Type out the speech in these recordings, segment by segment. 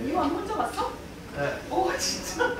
이완 혼자 봤어? 네. 오 진짜.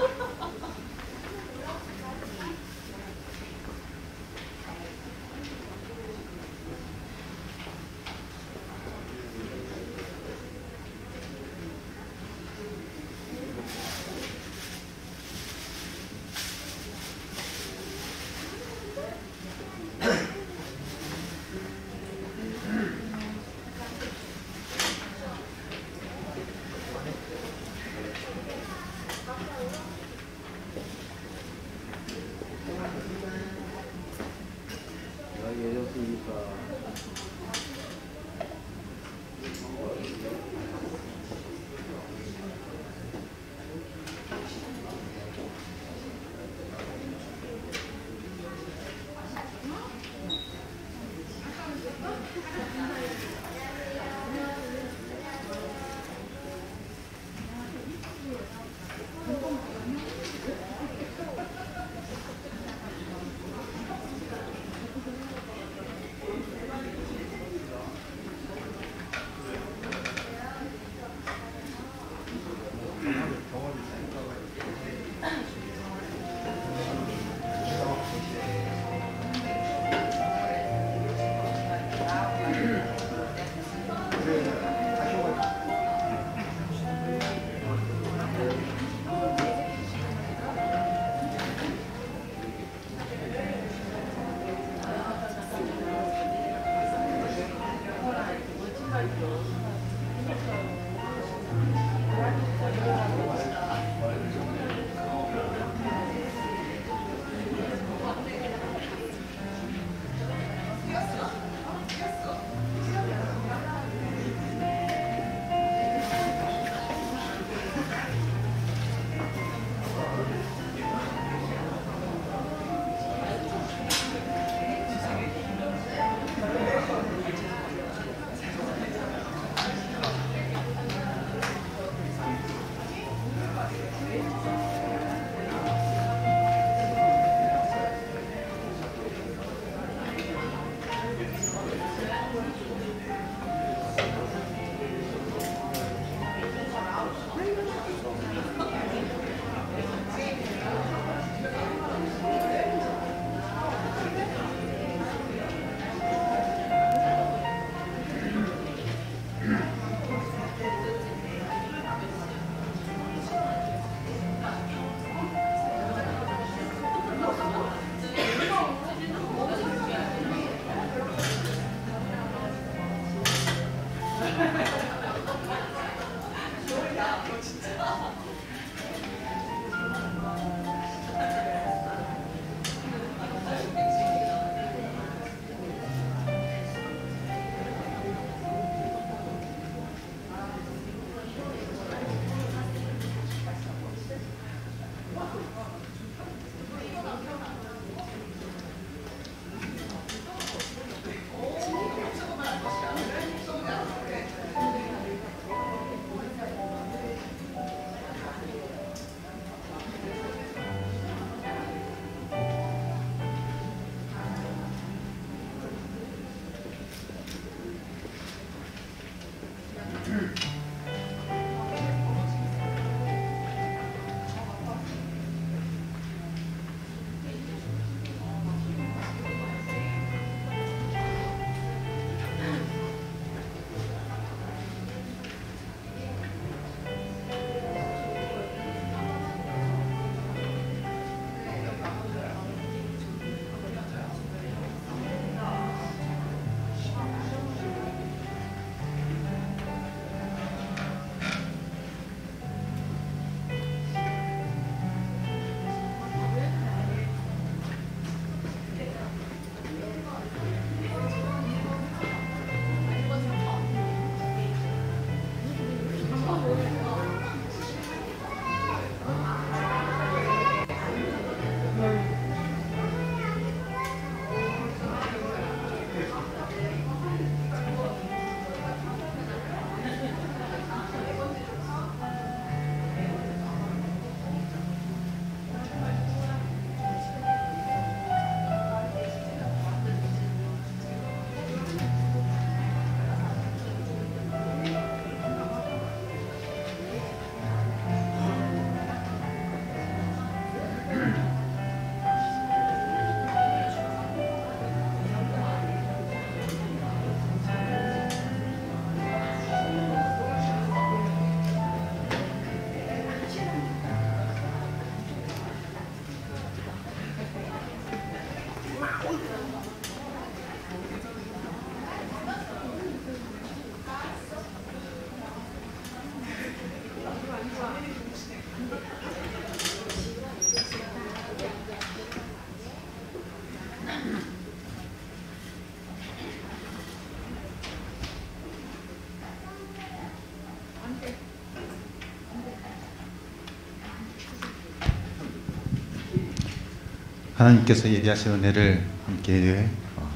하나님께서 예비하신 은혜를 함께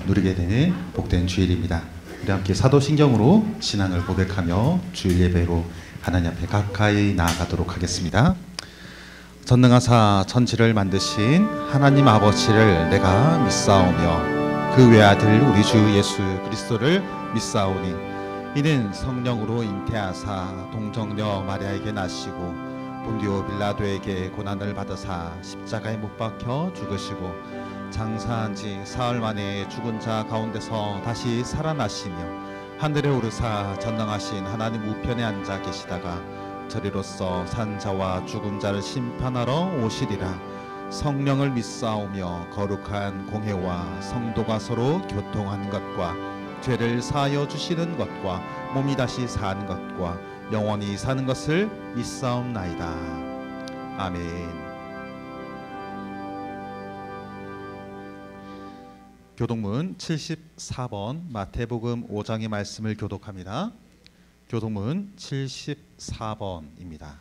누리게 되는 복된 주일입니다. 우리 함께 사도신경으로 신앙을 고백하며 주일 예배로 하나님 앞에 가까이 나아가도록 하겠습니다. 전능하사 천지를 만드신 하나님 아버지를 내가 믿사오며 그 외아들 우리 주 예수 그리스도를 믿사오니 이는 성령으로 잉태하사 동정녀 마리아에게 나시고 본디오 빌라도에게 고난을 받으사 십자가에 못 박혀 죽으시고 장사한 지 사흘 만에 죽은 자 가운데서 다시 살아나시며 하늘에 오르사 전능하신 하나님 우편에 앉아 계시다가 저리로서 산 자와 죽은 자를 심판하러 오시리라. 성령을 믿사오며 거룩한 공회와 성도가 서로 교통하는 것과 죄를 사하여 주시는 것과 몸이 다시 사는 것과 영원히 사는 것을 믿사옵나이다. 아멘. 교독문 74번 마태복음 5장의 말씀을 교독합니다. 교독문 74번입니다.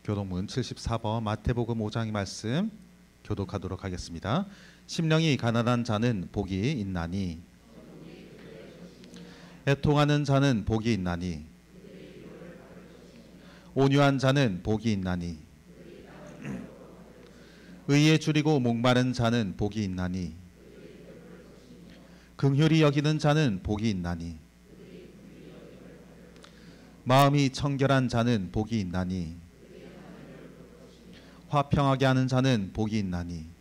교독문 74번 마태복음 5장의 말씀 교독하도록 하겠습니다. 심령이 가난한 자는 복이 있나니 애통하는 자는 복이 있나니 온유한 자는 복이 있나니 의에 줄이고 목마른 자는 복이 있나니 긍휼히 여기는 자는 복이 있나니 마음이 청결한 자는 복이 있나니 화평하게 하는 자는 복이 있나니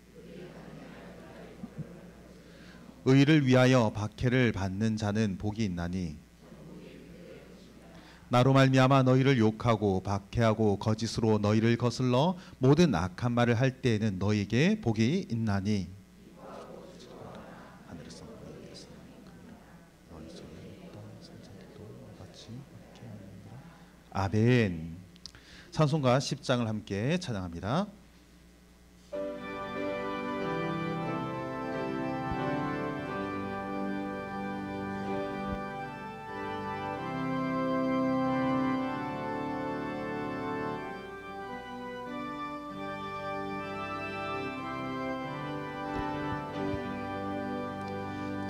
의를 위하여 박해를 받는 자는 복이 있나니 나로 말미암아 너희를 욕하고 박해하고 거짓으로 너희를 거슬러 모든 악한 말을 할 때에는 너희에게 복이 있나니 아멘. 찬송가 10장을 함께 찬양합니다.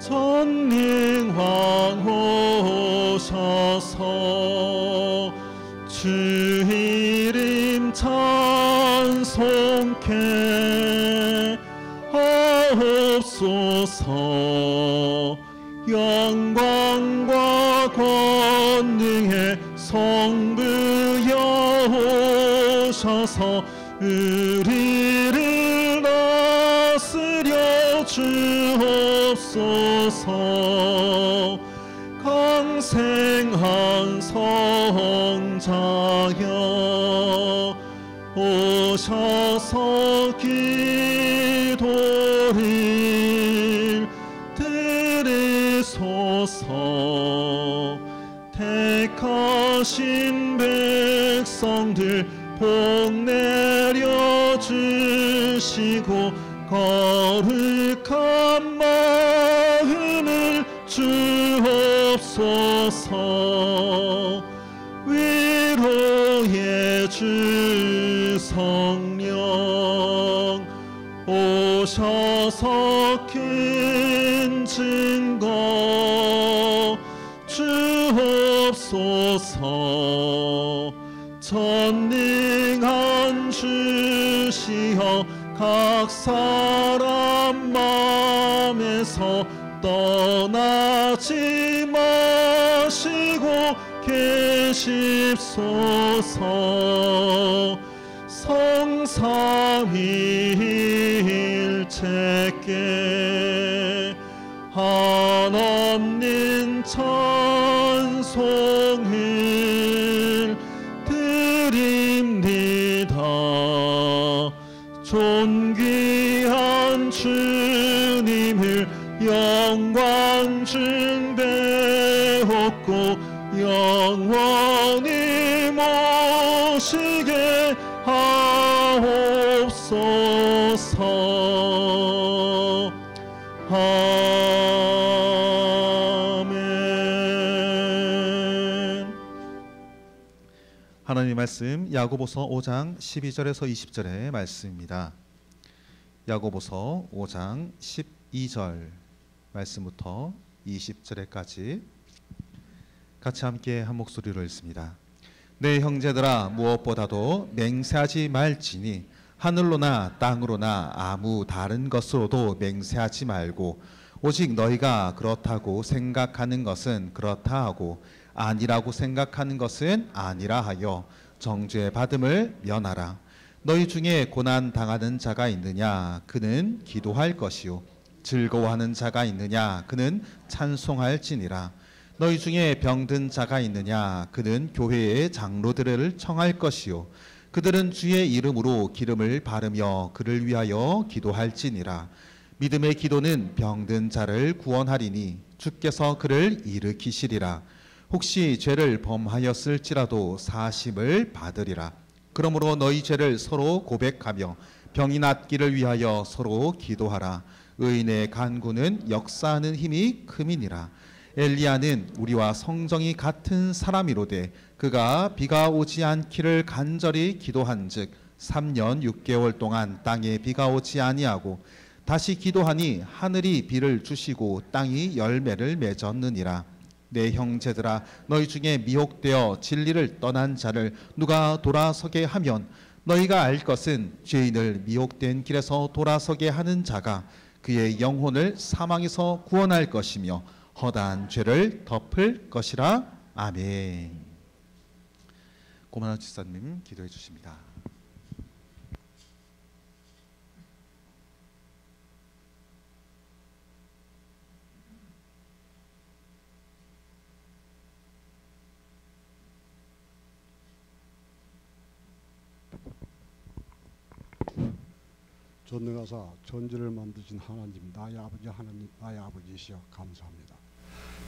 전능왕 오셔서 주 이름 찬송케 하옵소서. 영광과 권능의 성부여 오셔서 우리를 다스려 주옵소서. 강생한 성자여 오셔서 기도를 들으소서. 택하신 백성들 복 내려주시고 거룩한 마음을 주옵소서. 위로의 주 성령 오셔서 큰 증거 주옵소서. 전능한 주시여 각 사람 마음에서 떠나지 마시고 계십소서. 성삼위일체께 한없는 찬송을 드립니다. 존귀한 주님을 영광 중배옵고 영원히 모시게 하옵소서. 아멘. 하나님 말씀 야고보서 5장 12절에서 20절의 말씀입니다. 야고보서 5장 12절 말씀부터 20절에까지 같이 함께 한 목소리로 읽습니다. 내 형제들아, 무엇보다도 맹세하지 말지니 하늘로나 땅으로나 아무 다른 것으로도 맹세하지 말고 오직 너희가 그렇다고 생각하는 것은 그렇다 하고 아니라고 생각하는 것은 아니라 하여 정죄 받음을 면하라. 너희 중에 고난 당하는 자가 있느냐? 그는 기도할 것이요. 즐거워하는 자가 있느냐? 그는 찬송할지니라. 너희 중에 병든 자가 있느냐? 그는 교회의 장로들을 청할 것이요. 그들은 주의 이름으로 기름을 바르며 그를 위하여 기도할지니라. 믿음의 기도는 병든 자를 구원하리니 주께서 그를 일으키시리라. 혹시 죄를 범하였을지라도 사심을 받으리라. 그러므로 너희 죄를 서로 고백하며 병이 낫기를 위하여 서로 기도하라. 의인의 간구는 역사하는 힘이 큼이니라. 엘리야는 우리와 성정이 같은 사람이로되 그가 비가 오지 않기를 간절히 기도한즉 3년 6개월 동안 땅에 비가 오지 아니하고 다시 기도하니 하늘이 비를 주시고 땅이 열매를 맺었느니라. 내 형제들아, 너희 중에 미혹되어 진리를 떠난 자를 누가 돌아서게 하면 너희가 알 것은 죄인을 미혹된 길에서 돌아서게 하는 자가 그의 영혼을 사망에서 구원할 것이며 허다한 죄를 덮을 것이라. 아멘. 고만한 지사님 기도해 주십니다. 전능하사 전지를 만드신 하나님, 나의 아버지 하나님, 나의 아버지시여 감사합니다.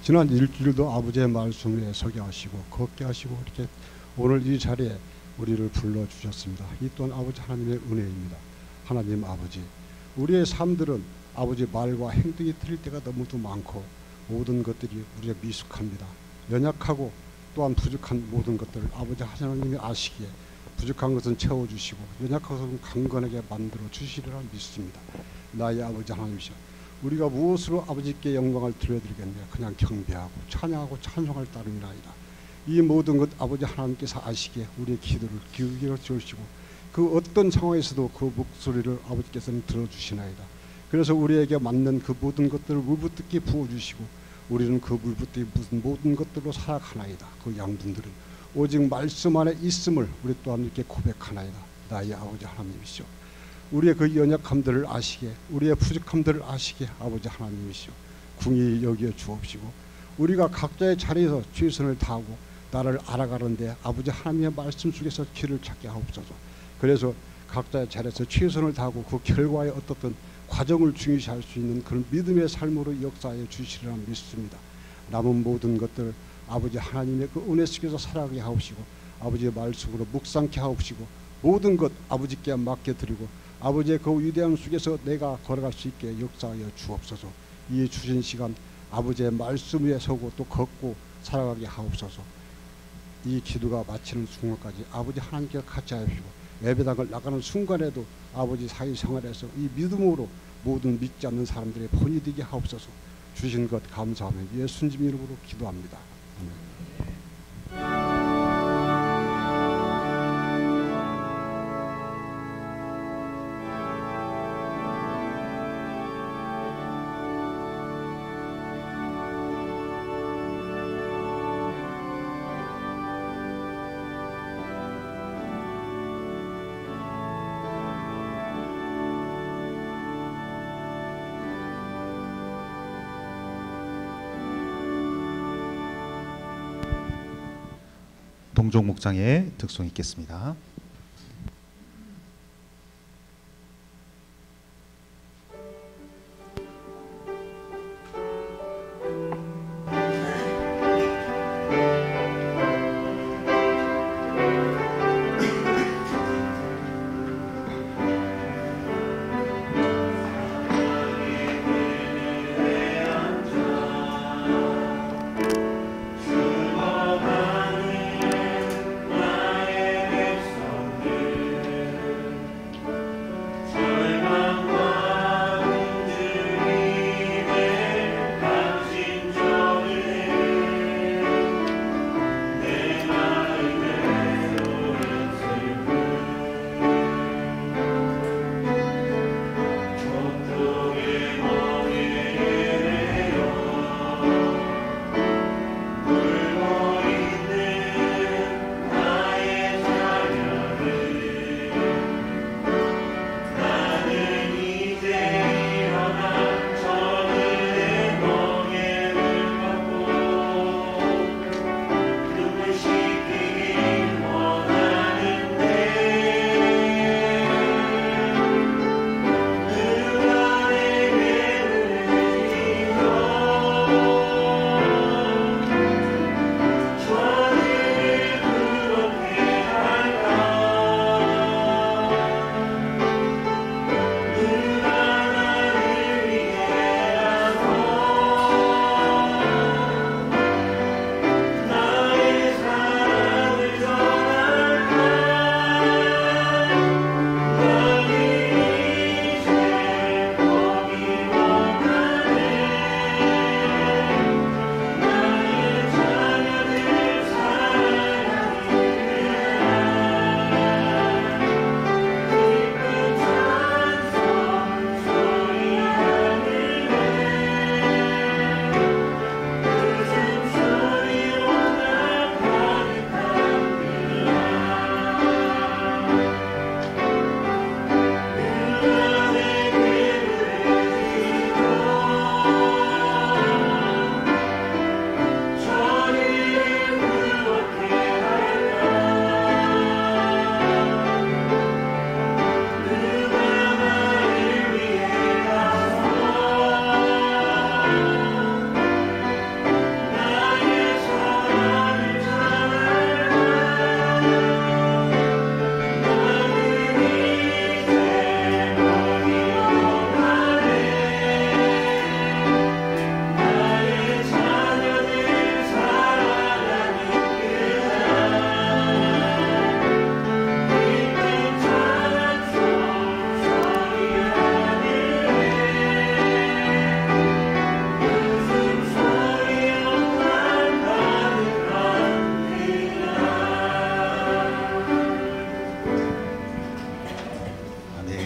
지난 일주일도 아버지의 말씀 위에 서게 하시고 걷게 하시고 이렇게 오늘 이 자리에 우리를 불러주셨습니다. 이 또한 아버지 하나님의 은혜입니다. 하나님 아버지, 우리의 삶들은 아버지 말과 행동이 틀릴 때가 너무도 많고 모든 것들이 우리가 미숙합니다. 연약하고 또한 부족한 모든 것들을 아버지 하나님이 아시기에 부족한 것은 채워주시고 연약한 것은 강건하게 만들어 주시리라 믿습니다. 나의 아버지 하나님이시여, 우리가 무엇으로 아버지께 영광을 드려드리겠느냐? 그냥 경배하고 찬양하고 찬송할 따름이나이다. 이 모든 것 아버지 하나님께서 아시기에 우리의 기도를 기울여 주시고 그 어떤 상황에서도 그 목소리를 아버지께서는 들어주시나이다. 그래서 우리에게 맞는 그 모든 것들을 물붓듯이 부어주시고 우리는 그 물붓듯이 무슨 모든 것들로 살아가나이다. 그 양분들은 오직 말씀 안에 있음을 우리 또한 이렇게 고백하나이다. 나의 아버지 하나님이시오, 우리의 그 연약함들을 아시게, 우리의 부족함들을 아시게 아버지 하나님이시오, 궁히 여기어 주옵시고 우리가 각자의 자리에서 최선을 다하고 나를 알아가는데 아버지 하나님의 말씀 속에서 길을 찾게 하옵소서. 그래서 각자의 자리에서 최선을 다하고 그 결과에 어떻든 과정을 중요시할 수 있는 그런 믿음의 삶으로 역사하여 주시리라 믿습니다. 남은 모든 것들 아버지 하나님의 그 은혜 속에서 살아가게 하옵시고 아버지의 말씀으로 묵상케 하옵시고 모든 것 아버지께 맡겨드리고 아버지의 그 위대함 속에서 내가 걸어갈 수 있게 역사하여 주옵소서. 이 주신 시간 아버지의 말씀 위에 서고 또 걷고 살아가게 하옵소서. 이 기도가 마치는 순간까지 아버지 하나님께서 같이 하시고 예배당을 나가는 순간에도 아버지 사회생활에서 이 믿음으로 모든 믿지 않는 사람들의 본이 되게 하옵소서. 주신 것 감사하며 예수님 이름으로 기도합니다. 아멘. 동종 목장의 득송 있겠습니다. 나의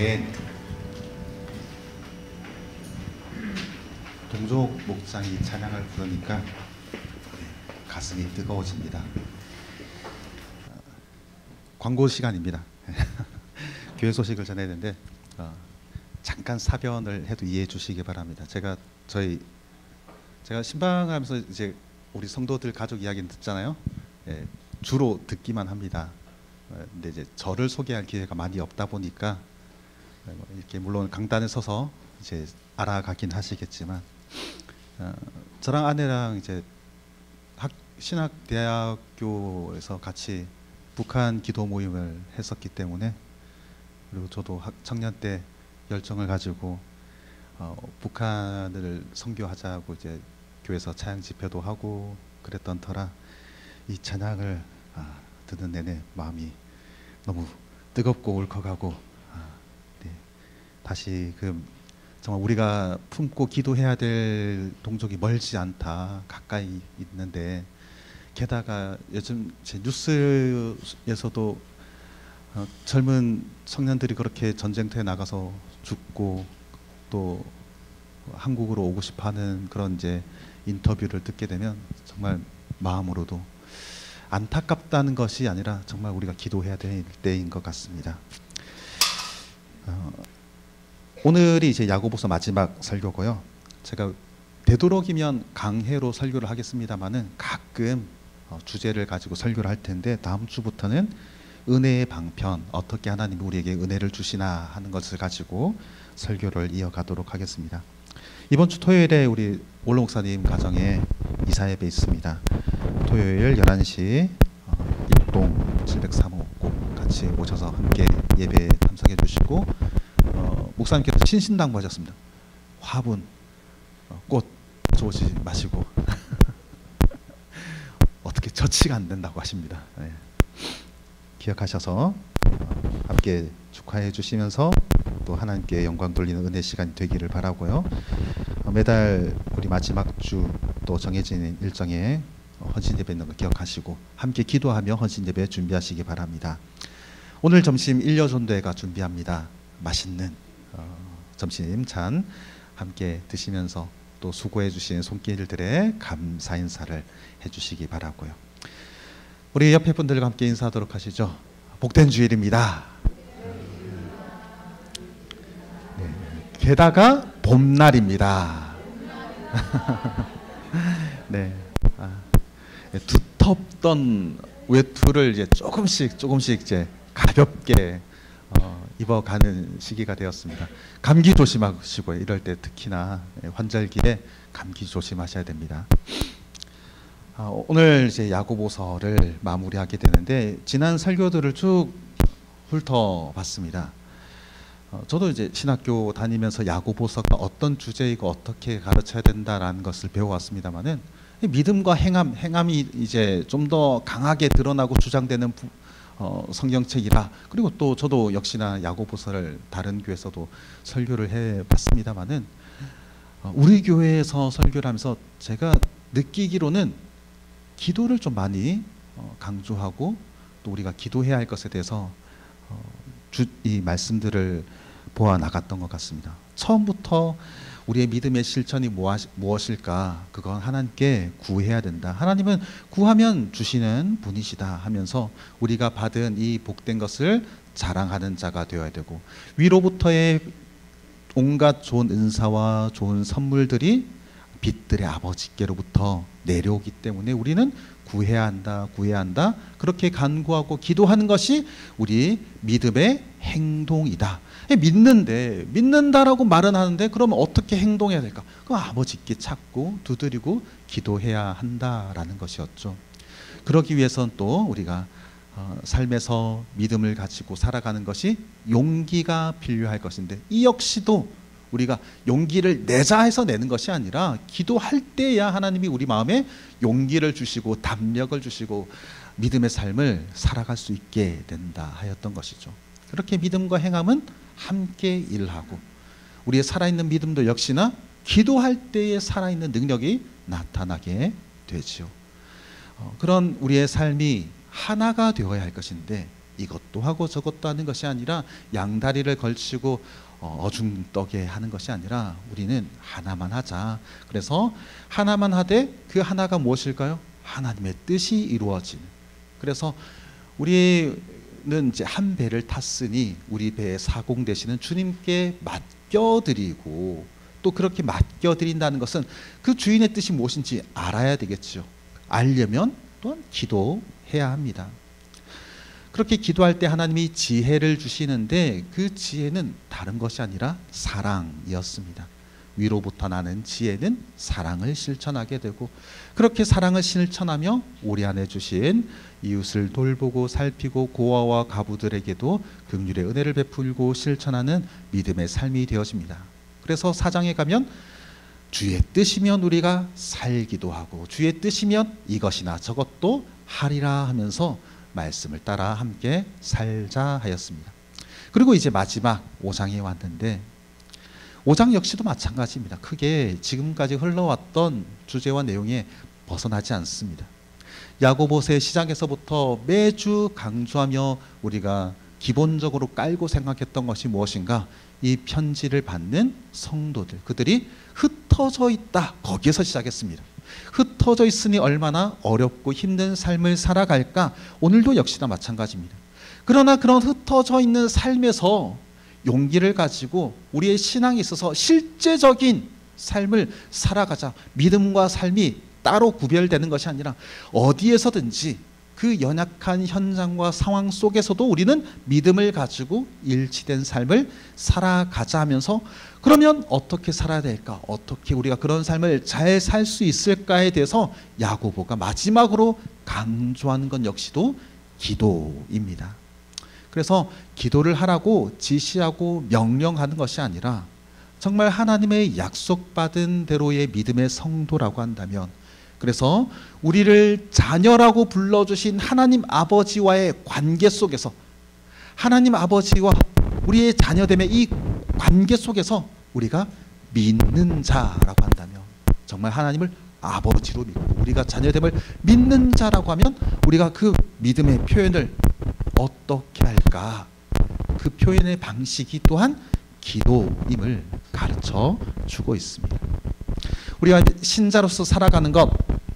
아멘. 동족 목장이 찬양을 부르니까 가슴이 뜨거워집니다. 광고 시간입니다. 교회 소식을 전해야 되는데 잠깐 사변을 해도 이해해 주시기 바랍니다. 제가 신방하면서 이제 우리 성도들 가족 이야기는 듣잖아요. 예, 주로 듣기만 합니다. 근데 이제 저를 소개할 기회가 많이 없다 보니까 이렇게 물론 강단에 서서 이제 알아가긴 하시겠지만 저랑 아내랑 이제 신학대학교에서 같이 북한 기도 모임을 했었기 때문에, 그리고 저도 청년 때 열정을 가지고 북한을 선교하자고 이제 교회에서 찬양 집회도 하고 그랬던 터라 이 찬양을 듣는 내내 마음이 너무 뜨겁고 울컥하고 네. 다시 정말 우리가 품고 기도해야 될 동족이 멀지 않다, 가까이 있는데, 게다가 요즘 제 뉴스에서도 젊은 청년들이 그렇게 전쟁터에 나가서 죽고 또 한국으로 오고 싶어하는 그런 이제 인터뷰를 듣게 되면 정말 마음으로도 안타깝다는 것이 아니라 정말 우리가 기도해야 될 때인 것 같습니다. 오늘이 이제 야고보서 마지막 설교고요. 제가 되도록이면 강해로 설교를 하겠습니다만은 가끔 주제를 가지고 설교를 할 텐데, 다음 주부터는 은혜의 방편, 어떻게 하나님이 우리에게 은혜를 주시나 하는 것을 가지고 설교를 이어가도록 하겠습니다. 이번 주 토요일에 우리 올로 목사님 가정에 이사예배 있습니다. 토요일 11시 1동 703호 꼭 같이 오셔서 함께 예배 참석해 주시고, 목사님께서 신신당부하셨습니다. 화분, 꽃 좋으시 마시고 어떻게 처치가 안 된다고 하십니다. 네. 기억하셔서 함께 축하해 주시면서 또 하나님께 영광 돌리는 은혜 시간이 되기를 바라고요. 매달 우리 마지막 주 또 정해진 일정에 헌신 예배 있는 거 기억하시고 함께 기도하며 헌신 예배 준비하시기 바랍니다. 오늘 점심 일려전도회가 준비합니다. 맛있는 점심찬 함께 드시면서 또 수고해 주신 손길들의 감사 인사를 해주시기 바라고요. 우리 옆에 분들과 함께 인사하도록 하시죠. 복된 주일입니다. 네. 게다가 봄날입니다. 네. 두텁던 외투를 이제 조금씩 이제 가볍게 입어가는 시기가 되었습니다. 감기 조심하시고요. 이럴 때 특히나 환절기에 감기 조심하셔야 됩니다. 오늘 이제 야고보서를 마무리하게 되는데, 지난 설교들을 쭉 훑어봤습니다. 저도 이제 신학교 다니면서 야고보서가 어떤 주제이고 어떻게 가르쳐야 된다라는 것을 배워왔습니다만은, 믿음과 행함이 이제 좀 더 강하게 드러나고 주장되는 성경책이라, 그리고 또 저도 역시나 야고보서를 다른 교회에서도 설교를 해봤습니다만은, 우리 교회에서 설교를 하면서 제가 느끼기로는 기도를 좀 많이 강조하고 또 우리가 기도해야 할 것에 대해서 이 말씀들을 보아 나갔던 것 같습니다. 처음부터 우리의 믿음의 실천이 무엇일까? 그건 하나님께 구해야 된다. 하나님은 구하면 주시는 분이시다 하면서 우리가 받은 이 복된 것을 자랑하는 자가 되어야 되고, 위로부터의 온갖 좋은 은사와 좋은 선물들이 빛들의 아버지께로부터 내려오기 때문에 우리는 구해야 한다. 그렇게 간구하고 기도하는 것이 우리 믿음의 행동이다. 믿는다라고 말은 하는데, 그러면 어떻게 행동해야 될까? 그 아버지께 찾고 두드리고 기도해야 한다라는 것이었죠. 그러기 위해서는 또 우리가 삶에서 믿음을 가지고 살아가는 것이 용기가 필요할 것인데, 이 역시도 우리가 용기를 내자 해서 내는 것이 아니라 기도할 때야 하나님이 우리 마음에 용기를 주시고 담력을 주시고 믿음의 삶을 살아갈 수 있게 된다 하였던 것이죠. 그렇게 믿음과 행함은 함께 일하고, 우리의 살아있는 믿음도 역시나 기도할 때에 살아있는 능력이 나타나게 되지요. 그런 우리의 삶이 하나가 되어야 할 것인데, 이것도 하고 저것도 하는 것이 아니라 양다리를 걸치고 어중떠게 하는 것이 아니라 우리는 하나만 하자. 그래서 하나만 하되 그 하나가 무엇일까요? 하나님의 뜻이 이루어진. 그래서 우리는 이제 한 배를 탔으니 우리 배의 사공 되시는 주님께 맡겨드리고, 또 그렇게 맡겨드린다는 것은 그 주인의 뜻이 무엇인지 알아야 되겠죠. 알려면 또한 기도해야 합니다. 그렇게 기도할 때 하나님이 지혜를 주시는데 그 지혜는 다른 것이 아니라 사랑이었습니다. 위로부터 나는 지혜는 사랑을 실천하게 되고, 그렇게 사랑을 실천하며 우리 안에 주신 이웃을 돌보고 살피고 고아와 가부들에게도 긍휼의 은혜를 베풀고 실천하는 믿음의 삶이 되어집니다. 그래서 4장에 가면 주의 뜻이면 우리가 살기도 하고 주의 뜻이면 이것이나 저것도 하리라 하면서 말씀을 따라 함께 살자 하였습니다. 그리고 이제 마지막 5장에 왔는데 5장 역시도 마찬가지입니다. 크게 지금까지 흘러왔던 주제와 내용에 벗어나지 않습니다. 야고보서의 시작에서부터 매주 강조하며 우리가 기본적으로 깔고 생각했던 것이 무엇인가? 이 편지를 받는 성도들, 그들이 흩어져 있다. 거기에서 시작했습니다. 흩어져 있으니 얼마나 어렵고 힘든 삶을 살아갈까? 오늘도 역시나 마찬가지입니다. 그러나 그런 흩어져 있는 삶에서 용기를 가지고 우리의 신앙에 있어서 실제적인 삶을 살아가자. 믿음과 삶이 따로 구별되는 것이 아니라 어디에서든지 그 연약한 현장과 상황 속에서도 우리는 믿음을 가지고 일치된 삶을 살아가자 하면서, 그러면 어떻게 살아야 될까? 어떻게 우리가 그런 삶을 잘 살 수 있을까에 대해서 야고보가 마지막으로 강조하는 건 역시도 기도입니다. 그래서 기도를 하라고 지시하고 명령하는 것이 아니라 정말 하나님의 약속받은 대로의 믿음의 성도라고 한다면, 그래서 우리를 자녀라고 불러주신 하나님 아버지와의 관계 속에서, 하나님 아버지와 우리의 자녀됨의 이 관계 속에서 우리가 믿는 자라고 한다면, 정말 하나님을 아버지로 믿고 우리가 자녀됨을 믿는 자라고 하면 우리가 그 믿음의 표현을 어떻게 할까? 그 표현의 방식이 또한 기도임을 가르쳐 주고 있습니다. 우리가 신자로서 살아가는 것,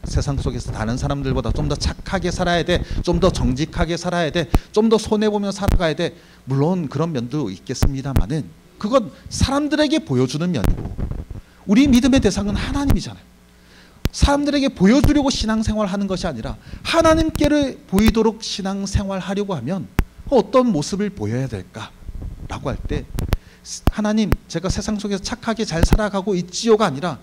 세상 속에서 다른 사람들보다 좀 더 착하게 살아야 돼, 좀 더 정직하게 살아야 돼, 좀 더 손해보며 살아가야 돼. 물론 그런 면도 있겠습니다만은 그건 사람들에게 보여주는 면이고, 우리 믿음의 대상은 하나님이잖아요. 사람들에게 보여주려고 신앙생활하는 것이 아니라 하나님께를 보이도록 신앙생활하려고 하면 어떤 모습을 보여야 될까라고 할 때, 하나님, 제가 세상 속에서 착하게 잘 살아가고 있지요가 아니라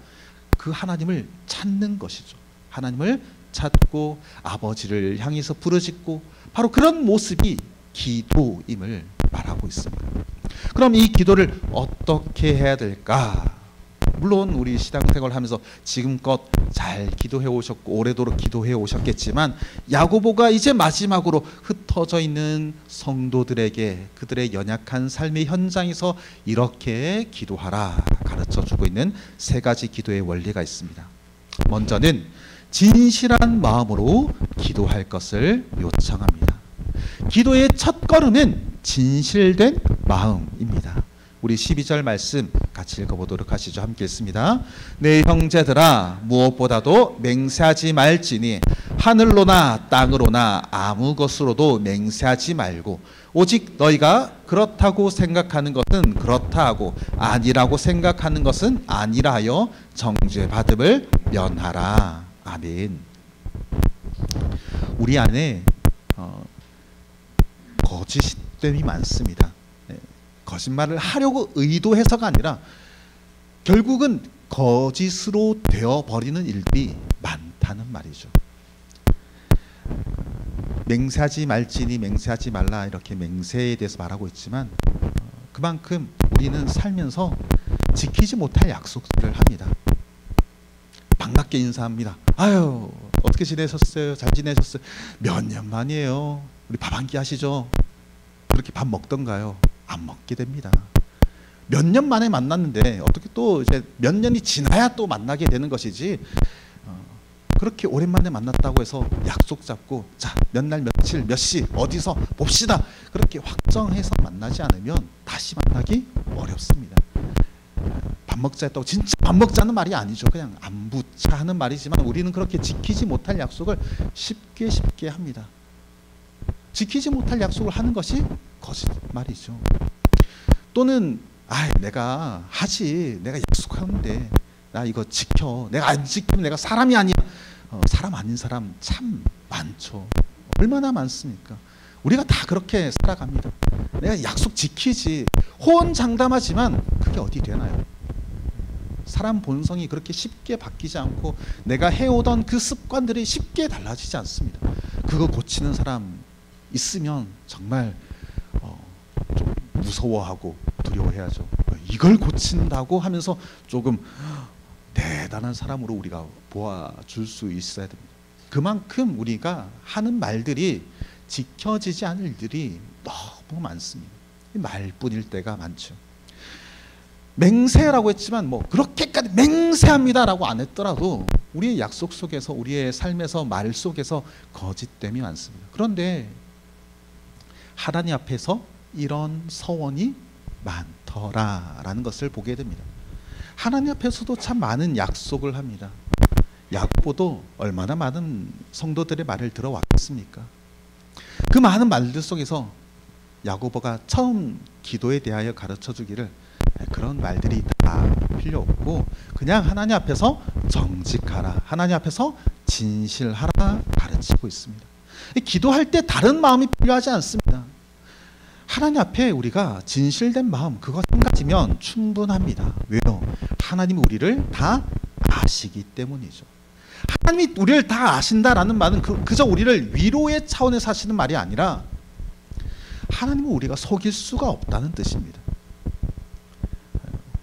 그 하나님을 찾는 것이죠. 하나님을 찾고 아버지를 향해서 부르짖고, 바로 그런 모습이 기도임을 말하고 있습니다. 그럼 이 기도를 어떻게 해야 될까? 물론 우리 신앙생활을 하면서 지금껏 잘 기도해 오셨고 오래도록 기도해 오셨겠지만, 야고보가 이제 마지막으로 흩어져 있는 성도들에게 그들의 연약한 삶의 현장에서 이렇게 기도하라 가르쳐주고 있는 3가지 기도의 원리가 있습니다. 먼저는 진실한 마음으로 기도할 것을 요청합니다. 기도의 첫 걸음은 진실된 마음입니다. 우리 12절 말씀 같이 읽어보도록 하시죠. 함께 읽습니다. 내 형제들아, 무엇보다도 맹세하지 말지니 하늘로나 땅으로나 아무 것으로도 맹세하지 말고, 오직 너희가 그렇다고 생각하는 것은 그렇다 하고 아니라고 생각하는 것은 아니라 하여 정죄받음을 면하라. 아멘. 우리 안에 거짓됨이 많습니다. 거짓말을 하려고 의도해서가 아니라 결국은 거짓으로 되어버리는 일들이 많다는 말이죠. 맹세하지 말지니 맹세하지 말라, 이렇게 맹세에 대해서 말하고 있지만 그만큼 우리는 살면서 지키지 못할 약속들을 합니다. 반갑게 인사합니다. 아유, 어떻게 지내셨어요? 잘 지내셨어요? 몇 년 만이에요. 우리 밥 한 끼 하시죠? 그렇게 밥 먹던가요? 안 먹게 됩니다. 몇 년 만에 만났는데 어떻게 또 이제 몇 년이 지나야 또 만나게 되는 것이지, 그렇게 오랜만에 만났다고 해서 약속 잡고 자, 몇 날 며칠 몇 시 어디서 봅시다 그렇게 확정해서 만나지 않으면 다시 만나기 어렵습니다. 밥 먹자 했다고 진짜 밥 먹자는 말이 아니죠. 그냥 안부차 하는 말이지만 우리는 그렇게 지키지 못할 약속을 쉽게 합니다. 지키지 못할 약속을 하는 것이 거짓말이죠. 또는 내가 하지, 내가 약속하는데 나 이거 지켜, 내가 안 지키면 내가 사람이 아니야. 사람 아닌 사람 참 많죠. 얼마나 많습니까? 우리가 다 그렇게 살아갑니다. 내가 약속 지키지, 호언장담하지만 그게 어디 되나요? 사람 본성이 그렇게 쉽게 바뀌지 않고 내가 해오던 그 습관들이 쉽게 달라지지 않습니다. 그거 고치는 사람 있으면 정말 좀 무서워하고 두려워해야죠. 이걸 고친다고 하면서 조금 대단한 사람으로 우리가 보아줄 수 있어야 됩니다. 그만큼 우리가 하는 말들이 지켜지지 않을 일들이 너무 많습니다. 말뿐일 때가 많죠. 맹세라고 했지만 뭐 그렇게까지 맹세합니다라고 안 했더라도 우리의 약속 속에서 우리의 삶에서 말 속에서 거짓됨이 많습니다. 그런데 하나님 앞에서 이런 서원이 많더라라는 것을 보게 됩니다. 하나님 앞에서도 참 많은 약속을 합니다. 야고보도 얼마나 많은 성도들의 말을 들어왔겠습니까? 그 많은 말들 속에서 야고보가 처음 기도에 대하여 가르쳐 주기를 그런 말들이 다 필요 없고 그냥 하나님 앞에서 정직하라, 하나님 앞에서 진실하라 가르치고 있습니다. 기도할 때 다른 마음이 필요하지 않습니다. 하나님 앞에 우리가 진실된 마음 그거 한 가지면 충분합니다. 왜요? 하나님이 우리를 다 아시기 때문이죠. 하나님이 우리를 다 아신다라는 말은 그저 우리를 위로의 차원에서 하시는 말이 아니라 하나님은 우리가 속일 수가 없다는 뜻입니다.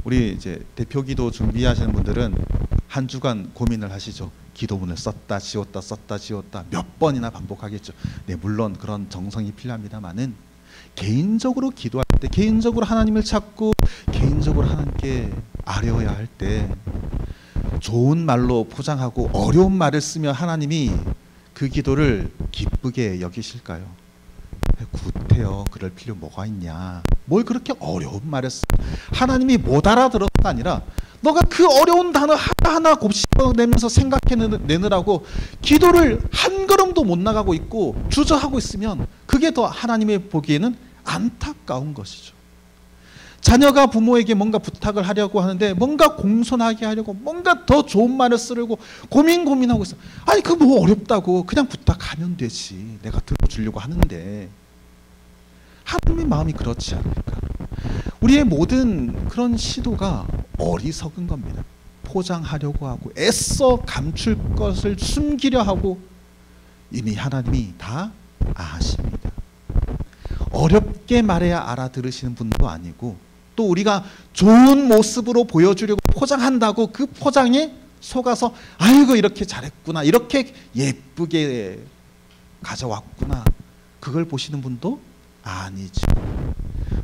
우리 이제 대표기도 준비하시는 분들은 한 주간 고민을 하시죠. 기도문을 썼다 지웠다 썼다 지웠다 몇 번이나 반복하겠죠. 네, 물론 그런 정성이 필요합니다만은 개인적으로 기도할 때, 개인적으로 하나님을 찾고 개인적으로 하나님께 아뢰어야 할 때 좋은 말로 포장하고 어려운 말을 쓰며 하나님이 그 기도를 기쁘게 여기실까요? 구태여 그럴 필요 뭐가 있냐. 뭘 그렇게 어려운 말을 써. 하나님이 못 알아들어가 아니라 너가 그 어려운 단어 하나하나 곱씹어내면서 생각해내느라고 기도를 한 걸음도 못 나가고 있고 주저하고 있으면 그게 더 하나님의 보기에는 안타까운 것이죠. 자녀가 부모에게 뭔가 부탁을 하려고 하는데 뭔가 공손하게 하려고 뭔가 더 좋은 말을 쓰려고 고민하고 있어. 아니 그 뭐 어렵다고 그냥 부탁하면 되지. 내가 들어주려고 하는데. 하나님의 마음이 그렇지 않을까. 우리의 모든 그런 시도가 어리석은 겁니다. 포장하려고 하고 애써 감출 것을 숨기려 하고 이미 하나님이 다 아십니다. 어렵게 말해야 알아들으시는 분도 아니고 또 우리가 좋은 모습으로 보여주려고 포장한다고 그 포장에 속아서 아이고 이렇게 잘했구나 이렇게 예쁘게 가져왔구나 그걸 보시는 분도 아니죠.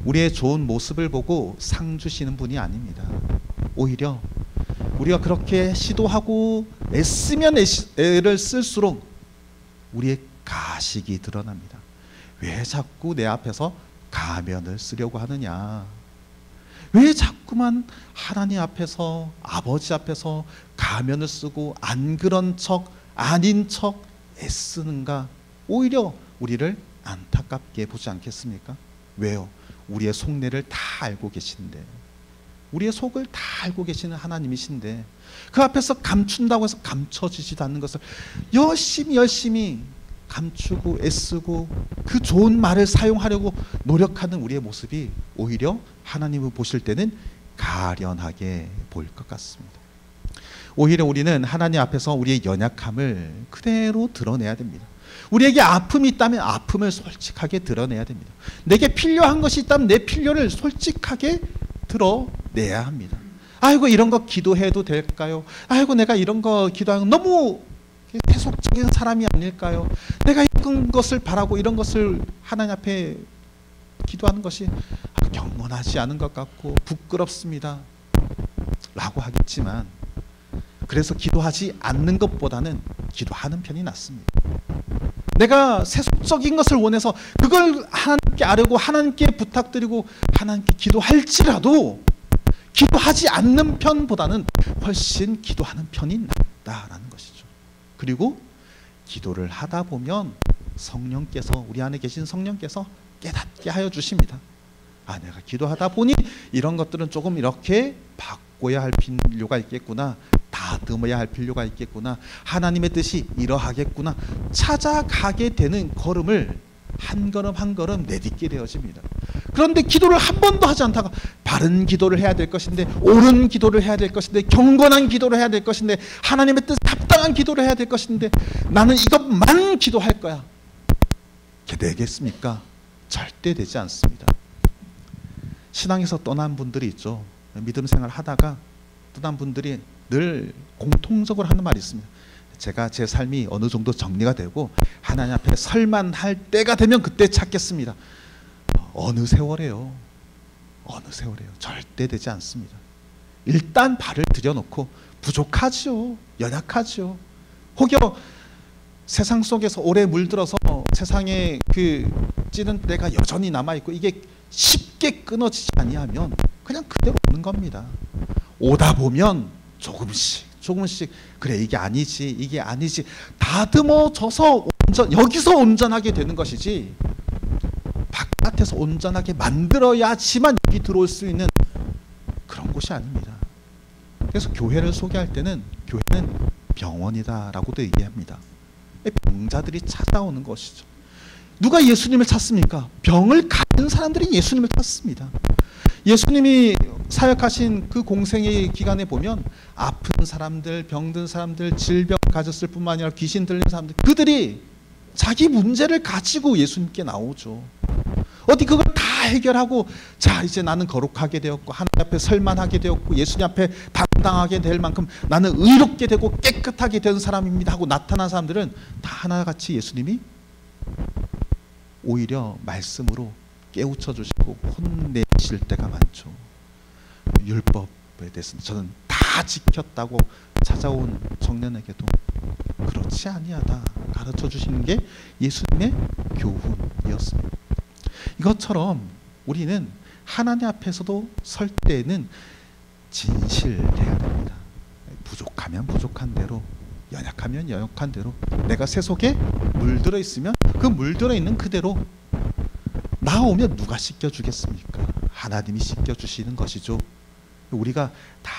우리의 좋은 모습을 보고 상 주시는 분이 아닙니다. 오히려 우리가 그렇게 시도하고 애쓰면 애를 쓸수록 우리의 가식이 드러납니다. 왜 자꾸 내 앞에서 가면을 쓰려고 하느냐. 왜 자꾸만 하나님 앞에서 아버지 앞에서 가면을 쓰고 안 그런 척 아닌 척 애쓰는가. 오히려 우리를 안타깝게 보지 않겠습니까? 왜요? 우리의 속내를 다 알고 계신데 우리의 속을 다 알고 계시는 하나님이신데 그 앞에서 감춘다고 해서 감춰지지도 않는 것을 열심히 감추고 애쓰고 그 좋은 말을 사용하려고 노력하는 우리의 모습이 오히려 하나님을 보실 때는 가련하게 보일 것 같습니다. 오히려 우리는 하나님 앞에서 우리의 연약함을 그대로 드러내야 됩니다. 우리에게 아픔이 있다면 아픔을 솔직하게 드러내야 됩니다. 내게 필요한 것이 있다면 내 필요를 솔직하게 드러내야 합니다. 아이고 이런 거 기도해도 될까요? 아이고 내가 이런 거 기도하는 너무 세속적인 사람이 아닐까요? 내가 이런 것을 바라고 이런 것을 하나님 앞에 기도하는 것이 경건하지 않은 것 같고 부끄럽습니다 라고 하겠지만 그래서 기도하지 않는 것보다는 기도하는 편이 낫습니다. 내가 세속적인 것을 원해서 그걸 하나님께 아뢰고 하나님께 부탁드리고 하나님께 기도할지라도 기도하지 않는 편보다는 훨씬 기도하는 편이 낫다라는 것이죠. 그리고 기도를 하다 보면 성령께서, 우리 안에 계신 성령께서 깨닫게 하여 주십니다. 아, 내가 기도하다 보니 이런 것들은 조금 이렇게 바꿔야 할 필요가 있겠구나, 다듬어야 할 필요가 있겠구나, 하나님의 뜻이 이러하겠구나 찾아가게 되는 걸음을 한 걸음 한 걸음 내딛게 되어집니다. 그런데 기도를 한 번도 하지 않다가 바른 기도를 해야 될 것인데, 옳은 기도를 해야 될 것인데, 경건한 기도를 해야 될 것인데, 하나님의 뜻에 합당한 기도를 해야 될 것인데 나는 이것만 기도할 거야, 되겠습니까? 절대 되지 않습니다. 신앙에서 떠난 분들이 있죠. 믿음 생활 하다가 떠난 분들이 늘 공통적으로 하는 말이 있습니다. 제가 제 삶이 어느 정도 정리가 되고 하나님 앞에 설만할 때가 되면 그때 찾겠습니다. 어느 세월에요? 어느 세월에요? 절대 되지 않습니다. 일단 발을 들여놓고 부족하죠. 연약하죠. 혹여 세상 속에서 오래 물들어서 세상에 그 찌는 때가 여전히 남아있고 이게 쉽게 끊어지지 아니하면 그냥 그대로 오는 겁니다. 오다 보면 조금씩 그래, 이게 아니지 다듬어져서 여기서 온전하게 되는 것이지, 바깥에서 온전하게 만들어야지만 여기 들어올 수 있는 그런 곳이 아닙니다. 그래서 교회를 소개할 때는 교회는 병원이다라고도 얘기합니다. 병자들이 찾아오는 것이죠. 누가 예수님을 찾습니까? 병을 가진 사람들이 예수님을 찾습니다. 예수님이 사역하신 그 공생의 기간에 보면 아픈 사람들, 병든 사람들, 질병을 가졌을 뿐만 아니라 귀신 들린 사람들, 그들이 자기 문제를 가지고 예수님께 나오죠. 어디 그걸 다 해결하고, 자 이제 나는 거룩하게 되었고 하나님 앞에 설만하게 되었고 예수님 앞에 당당하게 될 만큼 나는 의롭게 되고 깨끗하게 된 사람입니다 하고 나타난 사람들은 다 하나같이 예수님이 오히려 말씀으로 깨우쳐 주시고 혼내실 때가 많죠. 율법에 대해서는 저는 다 지켰다고 찾아온 청년에게도 그렇지 아니하다 가르쳐 주시는 게 예수님의 교훈이었습니다. 이것처럼 우리는 하나님 앞에서도 설 때에는 진실해야 됩니다. 부족하면 부족한 대로, 연약하면 연약한 대로, 내가 새 속에 물들어 있으면 그 물들어 있는 그대로, 나오면 누가 씻겨주겠습니까? 하나님이 씻겨주시는 것이죠. 우리가 다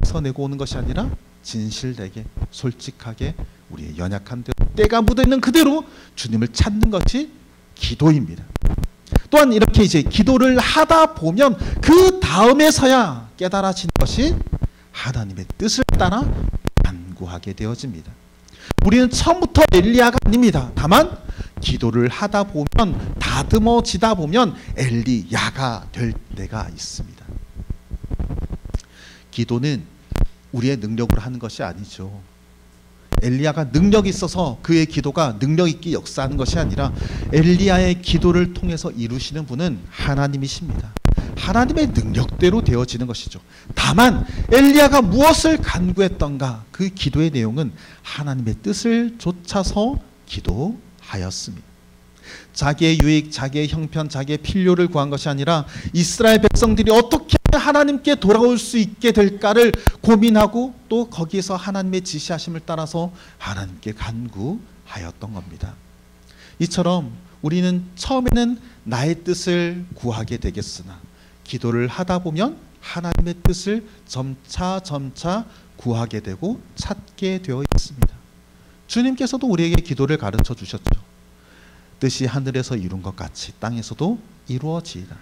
씻어내고 오는 것이 아니라 진실되게 솔직하게 우리의 연약한 대로, 때가 묻어있는 그대로 주님을 찾는 것이 기도입니다. 또한 이렇게 이제 기도를 하다 보면 그 다음에서야 깨달아지는 것이 하나님의 뜻을 따라 간구하게 되어집니다. 우리는 처음부터 엘리야가 아닙니다. 다만 기도를 하다 보면, 다듬어지다 보면 엘리야가 될 때가 있습니다. 기도는 우리의 능력으로 하는 것이 아니죠. 엘리야가 능력이 있어서 그의 기도가 능력 있게 역사하는 것이 아니라 엘리야의 기도를 통해서 이루시는 분은 하나님이십니다. 하나님의 능력대로 되어지는 것이죠. 다만 엘리야가 무엇을 간구했던가, 그 기도의 내용은 하나님의 뜻을 좇아서 기도하였습니다. 자기의 유익, 자기의 형편, 자기의 필요를 구한 것이 아니라 이스라엘 백성들이 어떻게 하나님께 돌아올 수 있게 될까를 고민하고 또 거기에서 하나님의 지시하심을 따라서 하나님께 간구하였던 겁니다. 이처럼 우리는 처음에는 나의 뜻을 구하게 되겠으나 기도를 하다 보면 하나님의 뜻을 점차 구하게 되고 찾게 되어 있습니다. 주님께서도 우리에게 기도를 가르쳐 주셨죠. 뜻이 하늘에서 이룬 것 같이 땅에서도 이루어지이다.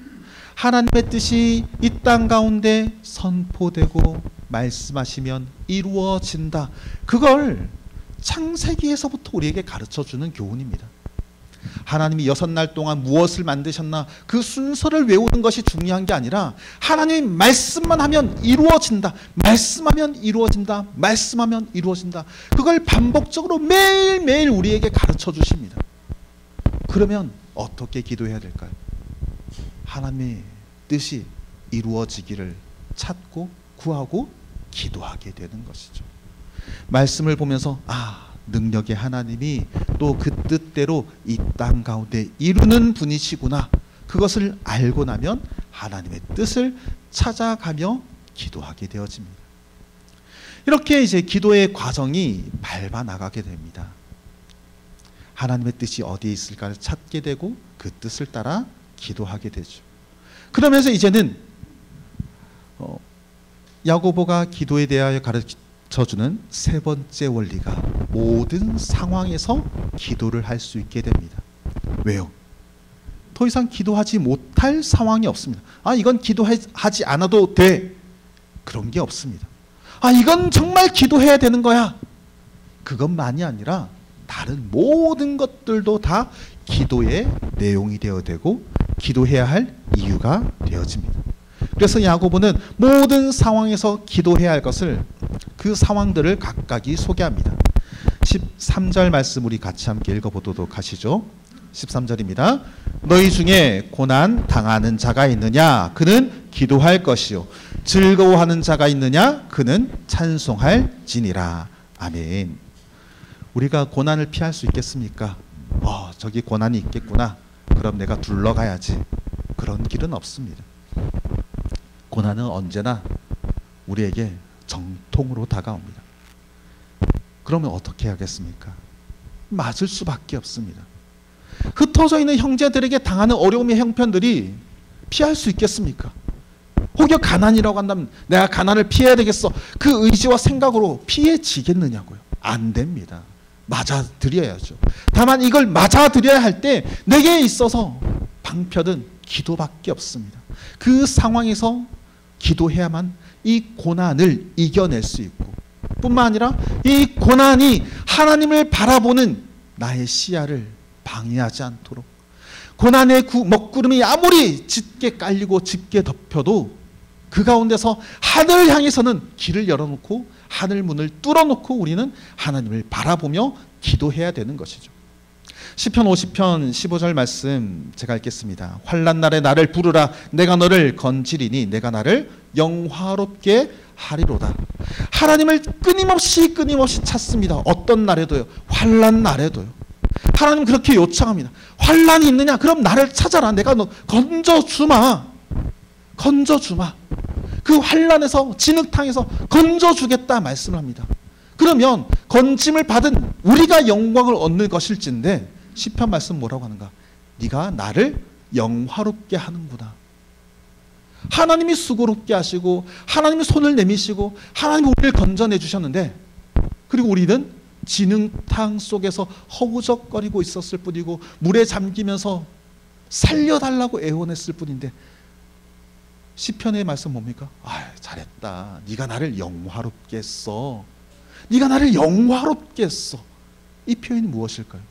하나님의 뜻이 이 땅 가운데 선포되고 말씀하시면 이루어진다. 그걸 창세기에서부터 우리에게 가르쳐주는 교훈입니다. 하나님이 6날 동안 무엇을 만드셨나 그 순서를 외우는 것이 중요한 게 아니라 하나님이 말씀만 하면 이루어진다. 말씀하면 이루어진다. 말씀하면 이루어진다. 그걸 반복적으로 매일매일 우리에게 가르쳐 주십니다. 그러면 어떻게 기도해야 될까요? 하나님의 뜻이 이루어지기를 찾고 구하고 기도하게 되는 것이죠. 말씀을 보면서 능력의 하나님이 또 그 뜻대로 이 땅 가운데 이루는 분이시구나. 그것을 알고 나면 하나님의 뜻을 찾아가며 기도하게 되어집니다. 이렇게 이제 기도의 과정이 밟아 나가게 됩니다. 하나님의 뜻이 어디에 있을까를 찾게 되고 그 뜻을 따라 기도하게 되죠. 그러면서 이제는 야고보가 기도에 대하여 가르쳐주는 세 번째 원리가 모든 상황에서 기도를 할 수 있게 됩니다. 왜요? 더 이상 기도하지 못할 상황이 없습니다. 이건 기도하지 않아도 돼. 그런 게 없습니다. 이건 정말 기도해야 되는 거야. 그것만이 아니라 다른 모든 것들도 다 기도의 내용이 되어야 되고 기도해야 할 이유가 되어집니다. 그래서 야고보는 모든 상황에서 기도해야 할 것을 그 상황들을 각각이 소개합니다. 13절 말씀 우리 같이 함께 읽어보도록 하시죠. 13절입니다. 너희 중에 고난 당하는 자가 있느냐? 그는 기도할 것이요. 즐거워하는 자가 있느냐? 그는 찬송할지니라. 아멘. 우리가 고난을 피할 수 있겠습니까? 저기 고난이 있겠구나. 그럼 내가 둘러가야지. 그런 길은 없습니다. 고난은 언제나 우리에게 정통으로 다가옵니다. 그러면 어떻게 하겠습니까? 맞을 수밖에 없습니다. 흩어져 있는 형제들에게 당하는 어려움의 형편들이 피할 수 있겠습니까? 혹여 가난이라고 한다면 내가 가난을 피해야 되겠어. 그 의지와 생각으로 피해지겠느냐고요. 안 됩니다. 맞아들여야죠. 다만 이걸 맞아들여야 할 때 내게 있어서 방편은 기도밖에 없습니다. 그 상황에서 기도해야만 이 고난을 이겨낼 수 있고 뿐만 아니라 이 고난이 하나님을 바라보는 나의 시야를 방해하지 않도록 고난의 먹구름이 아무리 짙게 깔리고 짙게 덮여도 그 가운데서 하늘을 향해서는 길을 열어놓고 하늘 문을 뚫어놓고 우리는 하나님을 바라보며 기도해야 되는 것이죠. 시편 50편 15절 말씀 제가 읽겠습니다. 환난 날에 나를 부르라. 내가 너를 건지리니 내가 나를 영화롭게 하리로다. 하나님을 끊임없이 찾습니다. 어떤 날에도요. 환난 날에도요. 하나님 그렇게 요청합니다. 환난이 있느냐? 그럼 나를 찾아라. 내가 너 건져주마. 건져주마. 그 환난에서 진흙탕에서 건져주겠다 말씀을 합니다. 그러면 건짐을 받은 우리가 영광을 얻는 것일진데 시편 말씀 뭐라고 하는가? 네가 나를 영화롭게 하는구나. 하나님이 수고롭게 하시고 하나님이 손을 내미시고 하나님이 우리를 건져내 주셨는데 그리고 우리는 진흙탕 속에서 허우적거리고 있었을 뿐이고 물에 잠기면서 살려달라고 애원했을 뿐인데 시편의 말씀 뭡니까? 잘했다. 네가 나를 영화롭게 했어. 네가 나를 영화롭게 했어. 이 표현이 무엇일까요?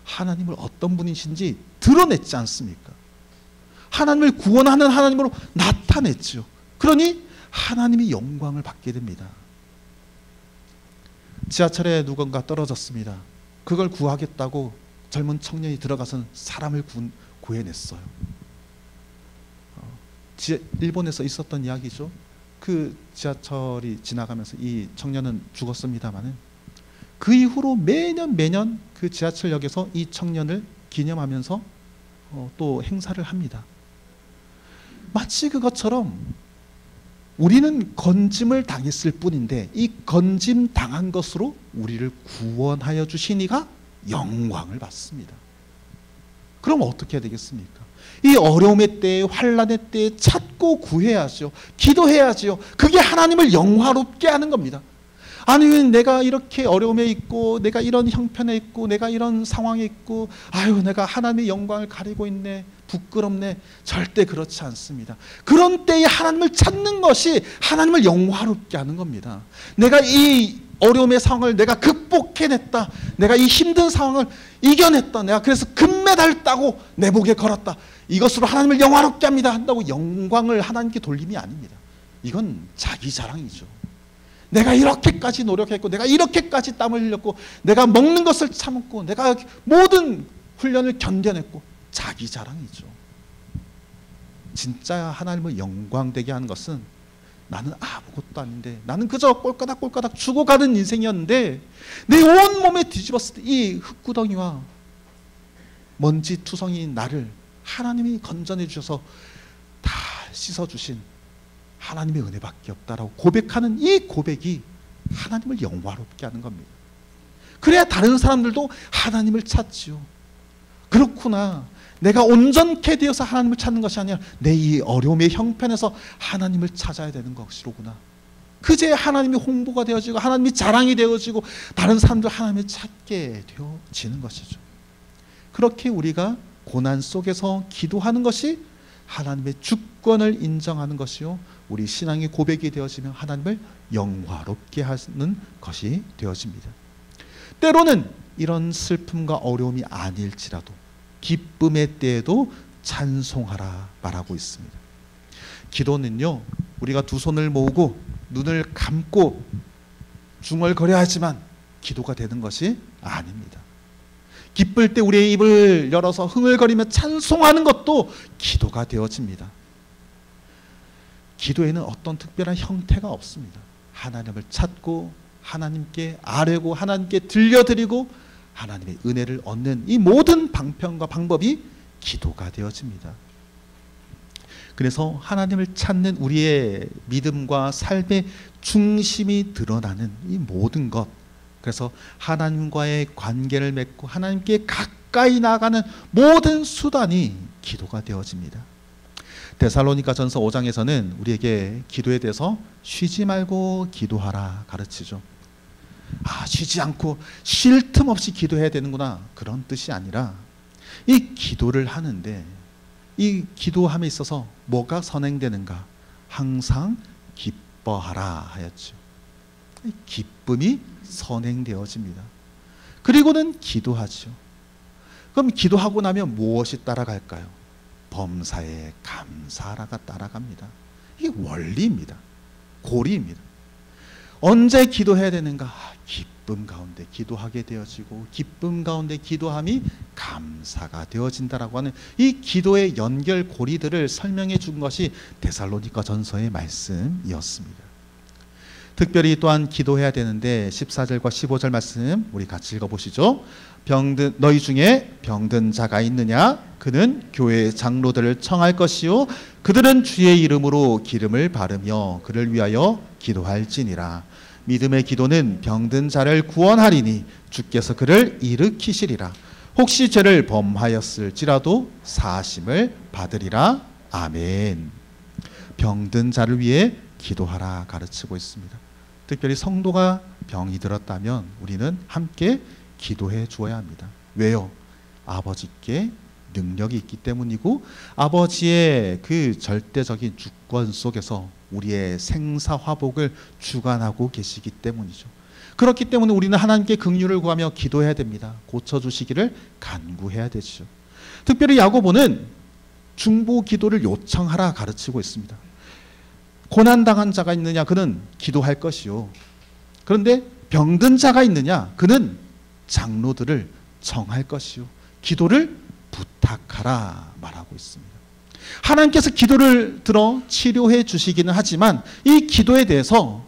하나님을 어떤 분이신지 드러냈지 않습니까? 하나님을 구원하는 하나님으로 나타냈죠. 그러니 하나님이 영광을 받게 됩니다. 지하철에 누군가 떨어졌습니다. 그걸 구하겠다고 젊은 청년이 들어가서는 사람을 구해냈어요. 일본에서 있었던 이야기죠. 그 지하철이 지나가면서 이 청년은 죽었습니다마는 그 이후로 매년 그 지하철역에서 이 청년을 기념하면서 또 행사를 합니다. 마치 그것처럼 우리는 건짐을 당했을 뿐인데 이 건짐 당한 것으로 우리를 구원하여 주신 이가 영광을 받습니다. 그럼 어떻게 해야 되겠습니까? 이 어려움의 때에 환난의 때에 찾고 구해야죠. 기도해야지요. 그게 하나님을 영화롭게 하는 겁니다. 아니 내가 이렇게 어려움에 있고 내가 이런 형편에 있고 내가 이런 상황에 있고 내가 하나님의 영광을 가리고 있네. 부끄럽네. 절대 그렇지 않습니다. 그런 때에 하나님을 찾는 것이 하나님을 영화롭게 하는 겁니다. 내가 이 어려움의 상황을 내가 극복해냈다. 내가 이 힘든 상황을 이겨냈다. 내가 그래서 금메달 따고 내 목에 걸었다. 이것으로 하나님을 영화롭게 합니다. 한다고 영광을 하나님께 돌림이 아닙니다. 이건 자기 자랑이죠. 내가 이렇게까지 노력했고 내가 이렇게까지 땀을 흘렸고 내가 먹는 것을 참았고 내가 모든 훈련을 견뎌냈고 자기 자랑이죠. 진짜 하나님을 영광되게 하는 것은 나는 아무것도 아닌데, 나는 그저 꼴까닥 죽어가는 인생이었는데 내 온 몸에 뒤집었을 때 이 흙구덩이와 먼지 투성이인 나를 하나님이 건져내 주셔서 다 씻어주신 하나님의 은혜밖에 없다라고 고백하는 이 고백이 하나님을 영화롭게 하는 겁니다. 그래야 다른 사람들도 하나님을 찾지요. 그렇구나, 내가 온전케 되어서 하나님을 찾는 것이 아니라 내 이 어려움의 형편에서 하나님을 찾아야 되는 것이로구나. 그제 하나님이 홍보가 되어지고 하나님이 자랑이 되어지고 다른 사람들 하나님을 찾게 되어지는 것이죠. 그렇게 우리가 고난 속에서 기도하는 것이 하나님의 주권을 인정하는 것이요, 우리 신앙의 고백이 되어지면 하나님을 영화롭게 하는 것이 되어집니다. 때로는 이런 슬픔과 어려움이 아닐지라도 기쁨의 때에도 찬송하라 말하고 있습니다. 기도는요, 우리가 두 손을 모으고 눈을 감고 중얼거려 하지만 기도가 되는 것이 아닙니다. 기쁠 때 우리의 입을 열어서 흥얼거리며 찬송하는 것도 기도가 되어집니다. 기도에는 어떤 특별한 형태가 없습니다. 하나님을 찾고 하나님께 아뢰고 하나님께 들려드리고 하나님의 은혜를 얻는 이 모든 방편과 방법이 기도가 되어집니다. 그래서 하나님을 찾는 우리의 믿음과 삶의 중심이 드러나는 이 모든 것, 그래서 하나님과의 관계를 맺고 하나님께 가까이 나가는 모든 수단이 기도가 되어집니다. 데살로니가전서 5장에서는 우리에게 기도에 대해서 쉬지 말고 기도하라 가르치죠. 쉬지 않고 쉴 틈 없이 기도해야 되는구나, 그런 뜻이 아니라 이 기도를 하는데 이 기도함에 있어서 뭐가 선행되는가? 항상 기뻐하라 하였죠. 기쁨이 선행되어집니다. 그리고는 기도하죠. 그럼 기도하고 나면 무엇이 따라갈까요? 범사에 감사하라가 따라갑니다. 이게 원리입니다. 고리입니다. 언제 기도해야 되는가? 기쁨 가운데 기도하게 되어지고 기쁨 가운데 기도함이 감사가 되어진다라고 하는 이 기도의 연결고리들을 설명해 준 것이 데살로니가 전서의 말씀이었습니다. 특별히 또한 기도해야 되는데 14절과 15절 말씀 우리 같이 읽어보시죠. 너희 중에 병든 자가 있느냐? 그는 교회의 장로들을 청할 것이요 그들은 주의 이름으로 기름을 바르며 그를 위하여 기도할지니라. 믿음의 기도는 병든 자를 구원하리니 주께서 그를 일으키시리라. 혹시 죄를 범하였을지라도 사하심을 받으리라. 아멘. 병든 자를 위해 기도하라 가르치고 있습니다. 특별히 성도가 병이 들었다면 우리는 함께 기도해 주어야 합니다. 왜요? 아버지께 능력이 있기 때문이고 아버지의 그 절대적인 주권 속에서 우리의 생사화복을 주관하고 계시기 때문이죠. 그렇기 때문에 우리는 하나님께 긍휼을 구하며 기도해야 됩니다. 고쳐주시기를 간구해야 되죠. 특별히 야고보는 중보 기도를 요청하라 가르치고 있습니다. 고난당한 자가 있느냐? 그는 기도할 것이요. 그런데 병든 자가 있느냐? 그는 장로들을 청할 것이요. 기도를 부탁하라 말하고 있습니다. 하나님께서 기도를 들어 치료해 주시기는 하지만 이 기도에 대해서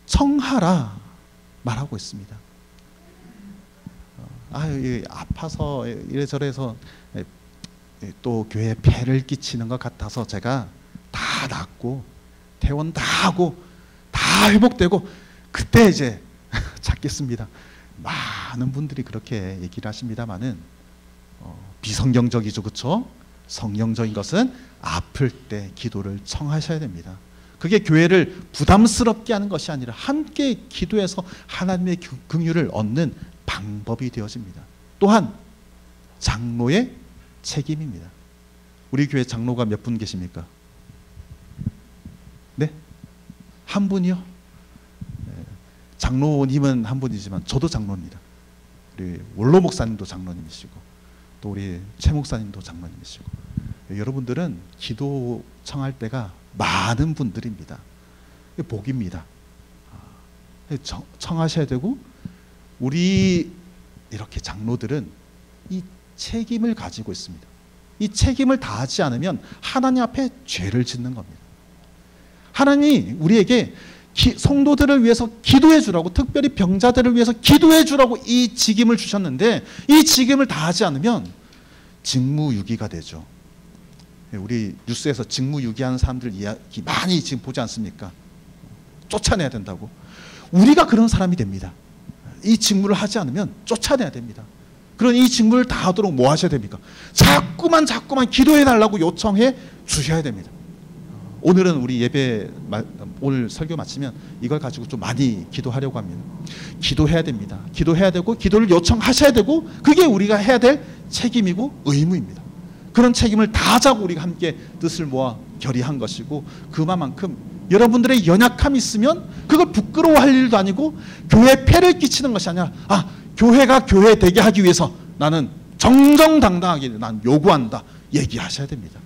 청하라 말하고 있습니다. 아파서 이래저래서 또 교회에 폐를 끼치는 것 같아서 제가 다 낫고 퇴원 다 하고 다 회복되고 그때 이제 찾겠습니다. 많은 분들이 그렇게 얘기를 하십니다만은 비성경적이죠, 그렇죠? 성경적인 것은 아플 때 기도를 청하셔야 됩니다. 그게 교회를 부담스럽게 하는 것이 아니라 함께 기도해서 하나님의 긍휼을 얻는 방법이 되어집니다. 또한 장로의 책임입니다. 우리 교회 장로가 몇 분 계십니까? 네? 한 분이요? 장로님은 한 분이지만 저도 장로입니다. 우리 원로 목사님도 장로님이시고 또 우리 최 목사님도 장로님이시고 여러분들은 기도 청할 때가 많은 분들입니다. 복입니다. 청하셔야 되고 우리 이렇게 장로들은 이 책임을 가지고 있습니다. 이 책임을 다하지 않으면 하나님 앞에 죄를 짓는 겁니다. 하나님이 우리에게 성도들을 위해서 기도해 주라고, 특별히 병자들을 위해서 기도해 주라고 이 직임을 주셨는데, 이 직임을 다하지 않으면 직무유기가 되죠. 우리 뉴스에서 직무유기하는 사람들 이야기 많이 지금 보지 않습니까? 쫓아내야 된다고. 우리가 그런 사람이 됩니다. 이 직무를 하지 않으면 쫓아내야 됩니다. 그런 이 직무를 다 하도록 뭐 하셔야 됩니까? 자꾸만 기도해 달라고 요청해 주셔야 됩니다. 오늘은 우리 예배, 오늘 설교 마치면 이걸 가지고 좀 많이 기도하려고 합니다. 기도해야 됩니다. 기도해야 되고 기도를 요청하셔야 되고, 그게 우리가 해야 될 책임이고 의무입니다. 그런 책임을 다하자고 우리가 함께 뜻을 모아 결의한 것이고, 그만큼 여러분들의 연약함이 있으면 그걸 부끄러워할 일도 아니고 교회에 폐를 끼치는 것이 아니라, 교회가 교회 되게 하기 위해서 나는 정정당당하게 난 요구한다, 얘기하셔야 됩니다.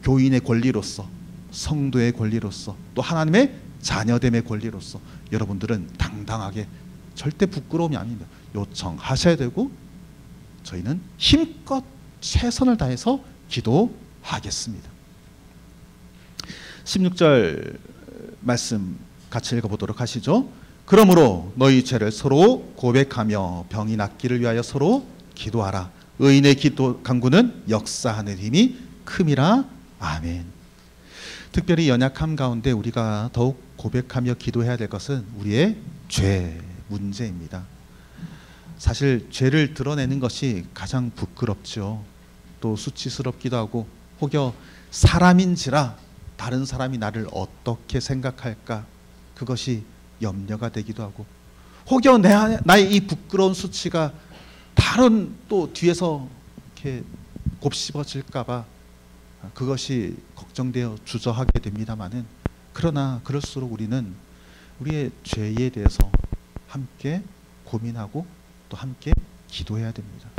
교인의 권리로서, 성도의 권리로서, 또 하나님의 자녀됨의 권리로서 여러분들은 당당하게, 절대 부끄러움이 아닙니다, 요청하셔야 되고, 저희는 힘껏 최선을 다해서 기도하겠습니다. 16절 말씀 같이 읽어보도록 하시죠. 그러므로 너희 죄를 서로 고백하며 병이 낫기를 위하여 서로 기도하라. 의인의 기도 간구는 역사하는 힘이 큼이라. 아멘. 특별히 연약함 가운데 우리가 더욱 고백하며 기도해야 될 것은 우리의 죄 문제입니다. 사실 죄를 드러내는 것이 가장 부끄럽죠. 또 수치스럽기도 하고, 혹여 사람인지라 다른 사람이 나를 어떻게 생각할까, 그것이 염려가 되기도 하고, 혹여 나의 이 부끄러운 수치가 다른 또 뒤에서 이렇게 곱씹어질까봐 그것이 걱정되어 주저하게 됩니다마는, 그러나 그럴수록 우리는 우리의 죄에 대해서 함께 고민하고 또 함께 기도해야 됩니다.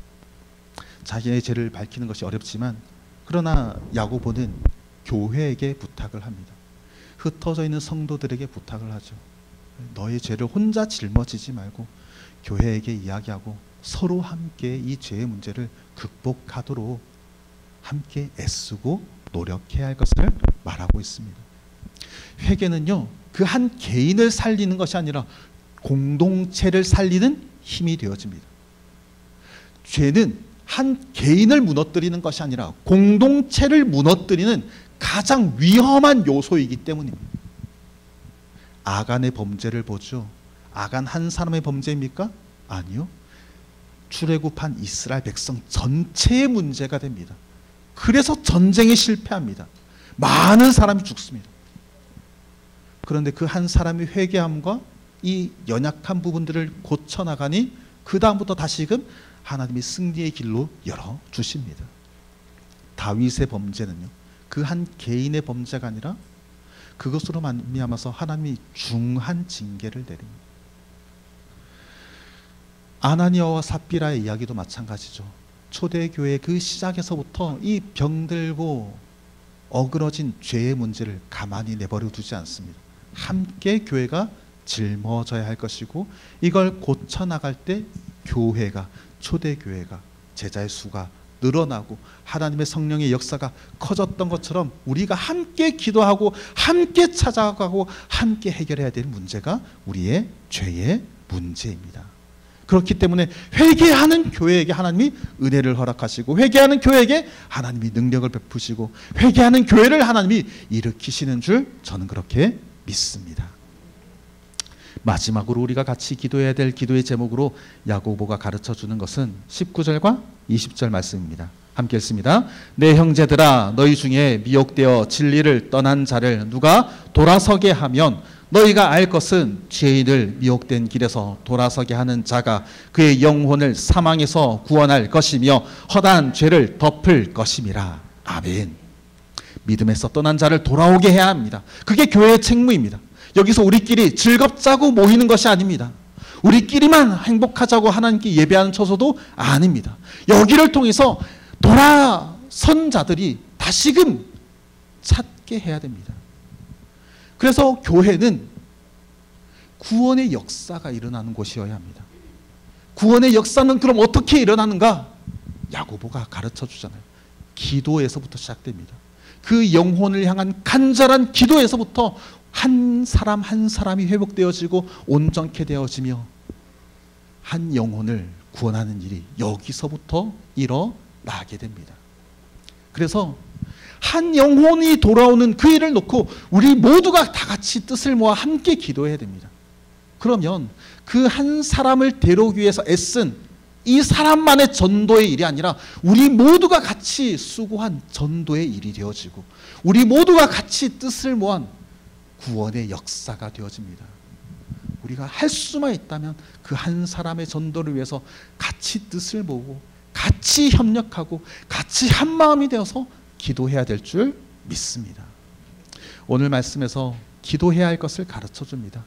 자기의 죄를 밝히는 것이 어렵지만, 그러나 야고보는 교회에게 부탁을 합니다. 흩어져 있는 성도들에게 부탁을 하죠. 너의 죄를 혼자 짊어지지 말고 교회에게 이야기하고 서로 함께 이 죄의 문제를 극복하도록 함께 애쓰고 노력해야 할 것을 말하고 있습니다. 회개는요, 그 한 개인을 살리는 것이 아니라 공동체를 살리는 힘이 되어집니다. 죄는 한 개인을 무너뜨리는 것이 아니라 공동체를 무너뜨리는 가장 위험한 요소이기 때문입니다. 아간의 범죄를 보죠. 아간 한 사람의 범죄입니까? 아니요. 출애굽한 이스라엘 백성 전체의 문제가 됩니다. 그래서 전쟁에 실패합니다. 많은 사람이 죽습니다. 그런데 그 한 사람의 회개함과 이 연약한 부분들을 고쳐나가니 그 다음부터 다시금 하나님이 승리의 길로 열어주십니다. 다윗의 범죄는요, 그 한 개인의 범죄가 아니라 그것으로 말미암아서 하나님이 중한 징계를 내립니다. 아나니아와 삽비라의 이야기도 마찬가지죠. 초대교회 그 시작에서부터 이 병들고 어그러진 죄의 문제를 가만히 내버려 두지 않습니다. 함께 교회가 짊어져야 할 것이고, 이걸 고쳐나갈 때 교회가, 초대교회가, 제자의 수가 늘어나고 하나님의 성령의 역사가 커졌던 것처럼 우리가 함께 기도하고 함께 찾아가고 함께 해결해야 될 문제가 우리의 죄의 문제입니다. 그렇기 때문에 회개하는 교회에게 하나님이 은혜를 허락하시고, 회개하는 교회에게 하나님이 능력을 베푸시고, 회개하는 교회를 하나님이 일으키시는 줄 저는 그렇게 믿습니다. 마지막으로 우리가 같이 기도해야 될 기도의 제목으로 야고보가 가르쳐주는 것은 19절과 20절 말씀입니다. 함께 읽습니다. 내 형제들아, 너희 중에 미혹되어 진리를 떠난 자를 누가 돌아서게 하면 너희가 알 것은 죄인을 미혹된 길에서 돌아서게 하는 자가 그의 영혼을 사망에서 구원할 것이며 허다한 죄를 덮을 것임이라. 아멘. 믿음에서 떠난 자를 돌아오게 해야 합니다. 그게 교회의 책무입니다. 여기서 우리끼리 즐겁자고 모이는 것이 아닙니다. 우리끼리만 행복하자고 하나님께 예배하는 처소도 아닙니다. 여기를 통해서 돌아선 자들이 다시금 찾게 해야 됩니다. 그래서 교회는 구원의 역사가 일어나는 곳이어야 합니다. 구원의 역사는 그럼 어떻게 일어나는가? 야고보가 가르쳐 주잖아요. 기도에서부터 시작됩니다. 그 영혼을 향한 간절한 기도에서부터 한 사람 한 사람이 회복되어지고 온전케 되어지며 한 영혼을 구원하는 일이 여기서부터 일어나게 됩니다. 그래서 한 영혼이 돌아오는 그 일을 놓고 우리 모두가 다 같이 뜻을 모아 함께 기도해야 됩니다. 그러면 그 한 사람을 데려오기 위해서 애쓴 이 사람만의 전도의 일이 아니라 우리 모두가 같이 수고한 전도의 일이 되어지고 우리 모두가 같이 뜻을 모한 구원의 역사가 되어집니다. 우리가 할 수만 있다면 그 한 사람의 전도를 위해서 같이 뜻을 모으고 같이 협력하고 같이 한 마음이 되어서 기도해야 될 줄 믿습니다. 오늘 말씀에서 기도해야 할 것을 가르쳐 줍니다.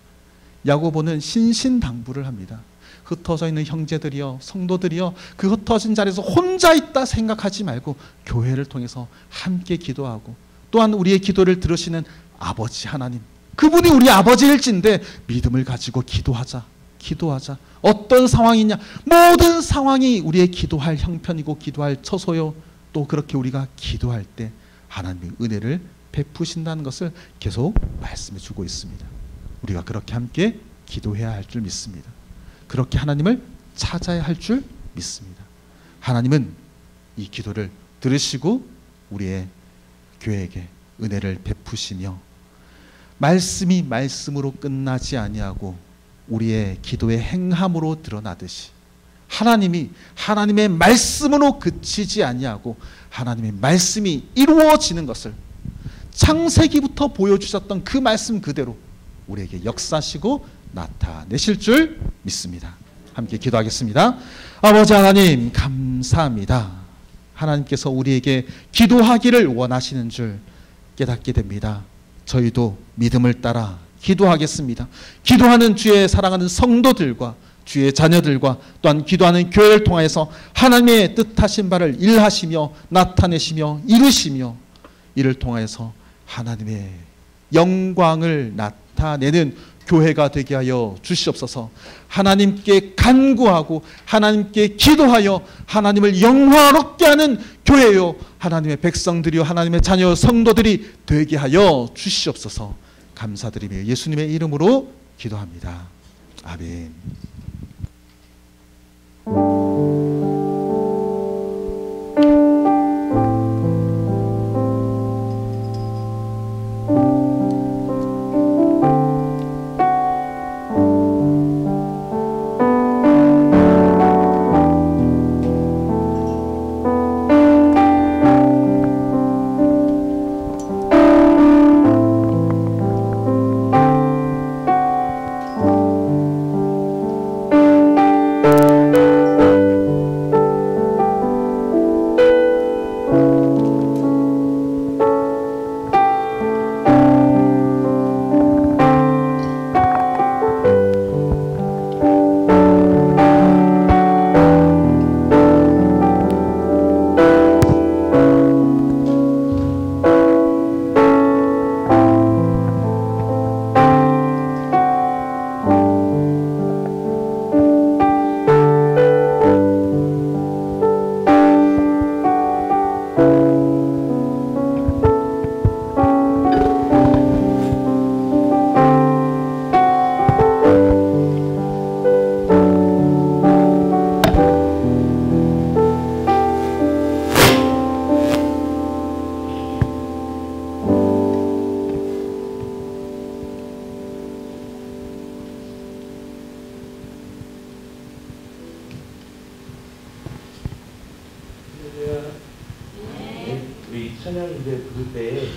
야고보는 신신당부를 합니다. 흩어져 있는 형제들이여 성도들이여 그 흩어진 자리에서 혼자 있다 생각하지 말고 교회를 통해서 함께 기도하고 또한 우리의 기도를 들으시는 아버지 하나님, 그분이 우리 아버지일진데 믿음을 가지고 기도하자. 어떤 상황이냐, 모든 상황이 우리의 기도할 형편이고 기도할 처소요. 또 그렇게 우리가 기도할 때 하나님의 은혜를 베푸신다는 것을 계속 말씀해 주고 있습니다. 우리가 그렇게 함께 기도해야 할 줄 믿습니다. 그렇게 하나님을 찾아야 할 줄 믿습니다. 하나님은 이 기도를 들으시고 우리의 교회에게 은혜를 베푸시며 말씀이 말씀으로 끝나지 아니하고 우리의 기도의 행함으로 드러나듯이 하나님이 하나님의 말씀으로 그치지 아니하고 하나님의 말씀이 이루어지는 것을 창세기부터 보여주셨던 그 말씀 그대로 우리에게 역사하시고 나타내실 줄 믿습니다. 함께 기도하겠습니다. 아버지 하나님 감사합니다. 하나님께서 우리에게 기도하기를 원하시는 줄 깨닫게 됩니다. 저희도 믿음을 따라 기도하겠습니다. 기도하는 주의 사랑하는 성도들과 주의 자녀들과 또한 기도하는 교회를 통해서 하나님의 뜻하신 바를 일하시며 나타내시며 이루시며 이를 통해서 하나님의 영광을 나타내는 교회가 되게 하여 주시옵소서. 하나님께 간구하고 하나님께 기도하여 하나님을 영화롭게 하는 교회요 하나님의 백성들이요 하나님의 자녀 성도들이 되게 하여 주시옵소서. 감사드리며 예수님의 이름으로 기도합니다. 아멘. 우리 찬양인데 부를 때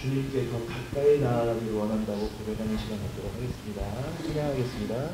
주님께 더 가까이 나아가기를 원한다고 고백하는 시간 갖도록 하겠습니다. 찬양하겠습니다.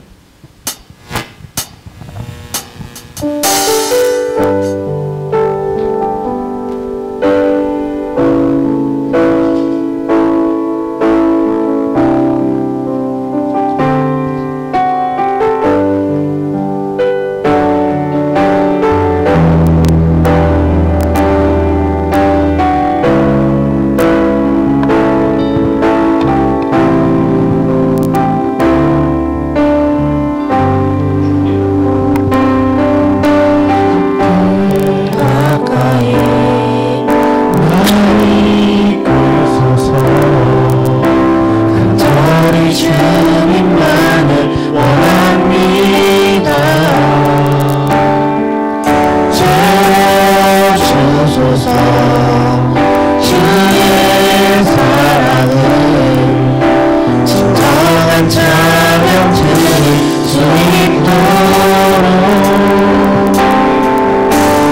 가까이 주의 사랑은 진정한 찬양 드릴 수 있도록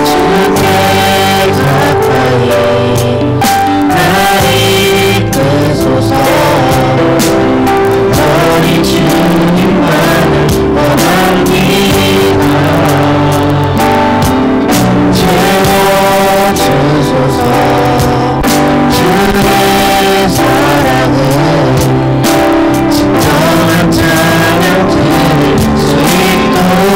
주께 가까이 나를 이끄소서. 어린 주님만을 원합니다. 채워주소서. 주의 사랑은 진정한 찬양 드릴 수 있도록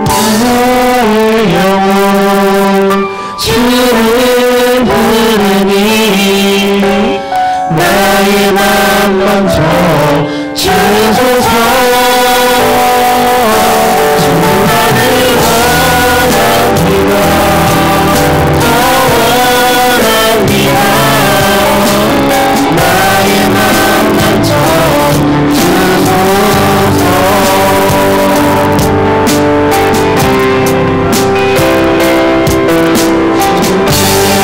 나의 영혼 주를 부르니 나의 맘 먼저 주소서. 주만을 원합니다. 더 원합니다. 나의 맘 먼저 주소서. 주의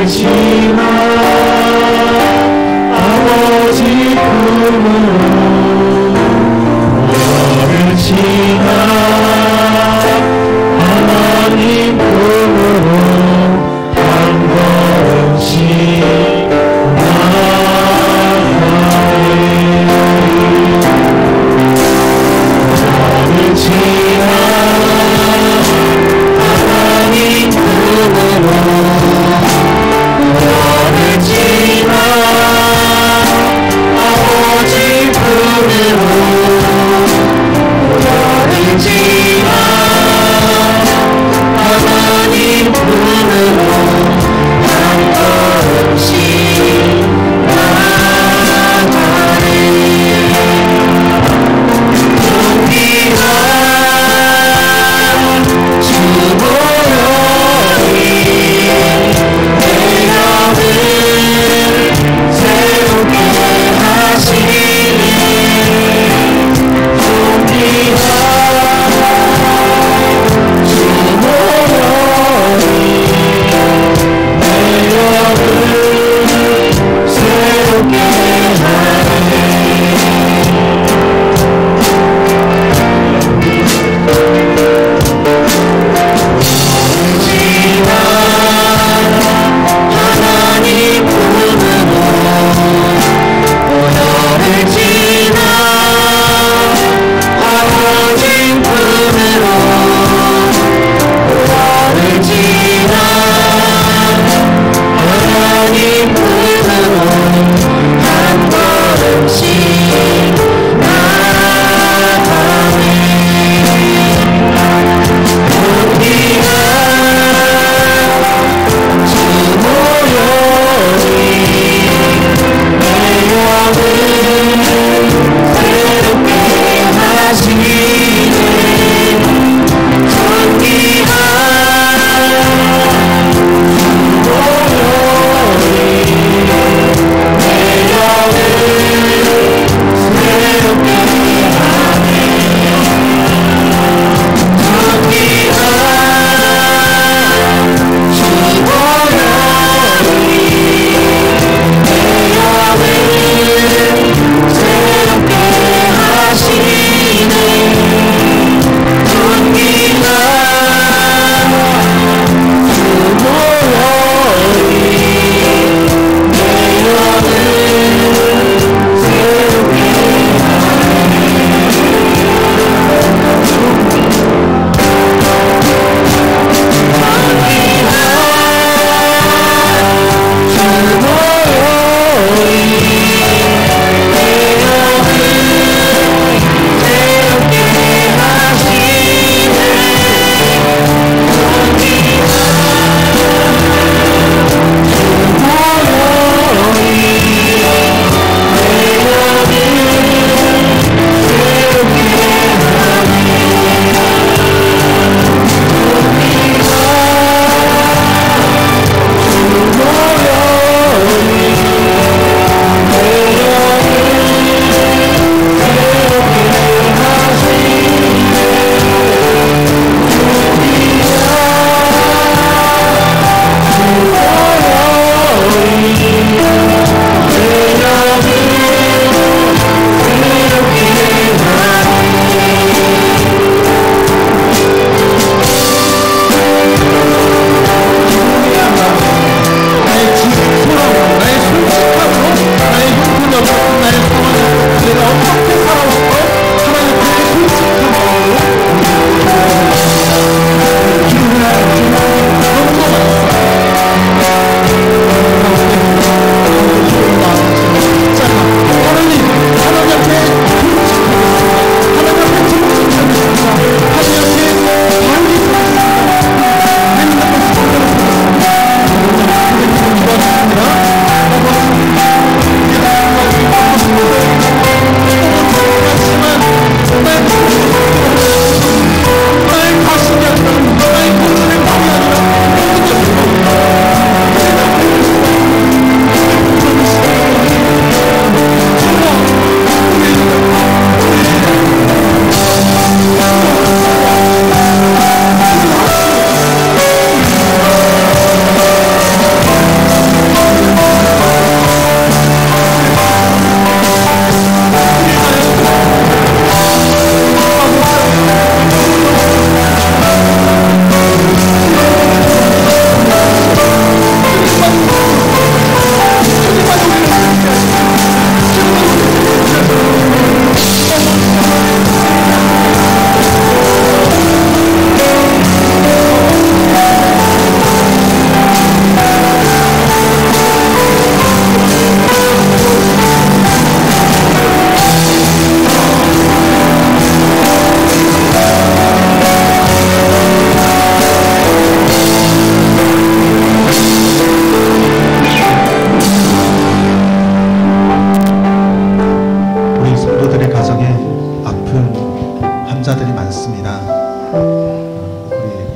지나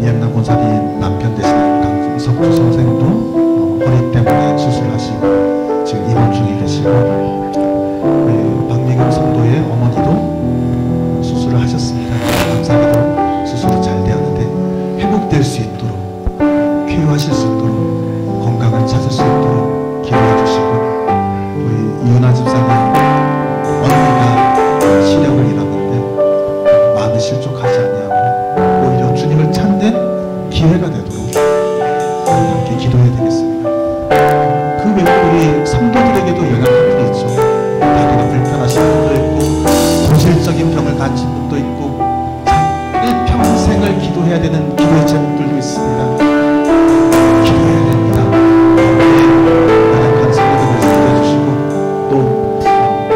이행남 본사님 남편 되시는 강석주 선생도 허리 때문에 수술하시고 지금 입원 중에 계시고 박미경 성도의 어머니도 수술을 하셨습니다. 감사하게도 수술이 잘 되었는데 회복될 수 있도록 쾌유하실 수 있도록 건강을 찾을 수 있도록 기도해 주시고 우리 이윤아 집사님 언니가 시력을 잃었는데 마음이 실족하지 않냐고 오히려 주님을 찾는 기회가 되도록 우리 함께 기도해야 되겠습니다. 그 외에 우리 성도들에게도 연약한 분이 있죠. 다리가 불편하신 분도 있고 고질적인 병을 가진 분도 있고 일평생을 기도해야 되는 기도의 제목들도 있습니다. 기도해야 됩니다. 연약한 성도들을 기도해 주시고 또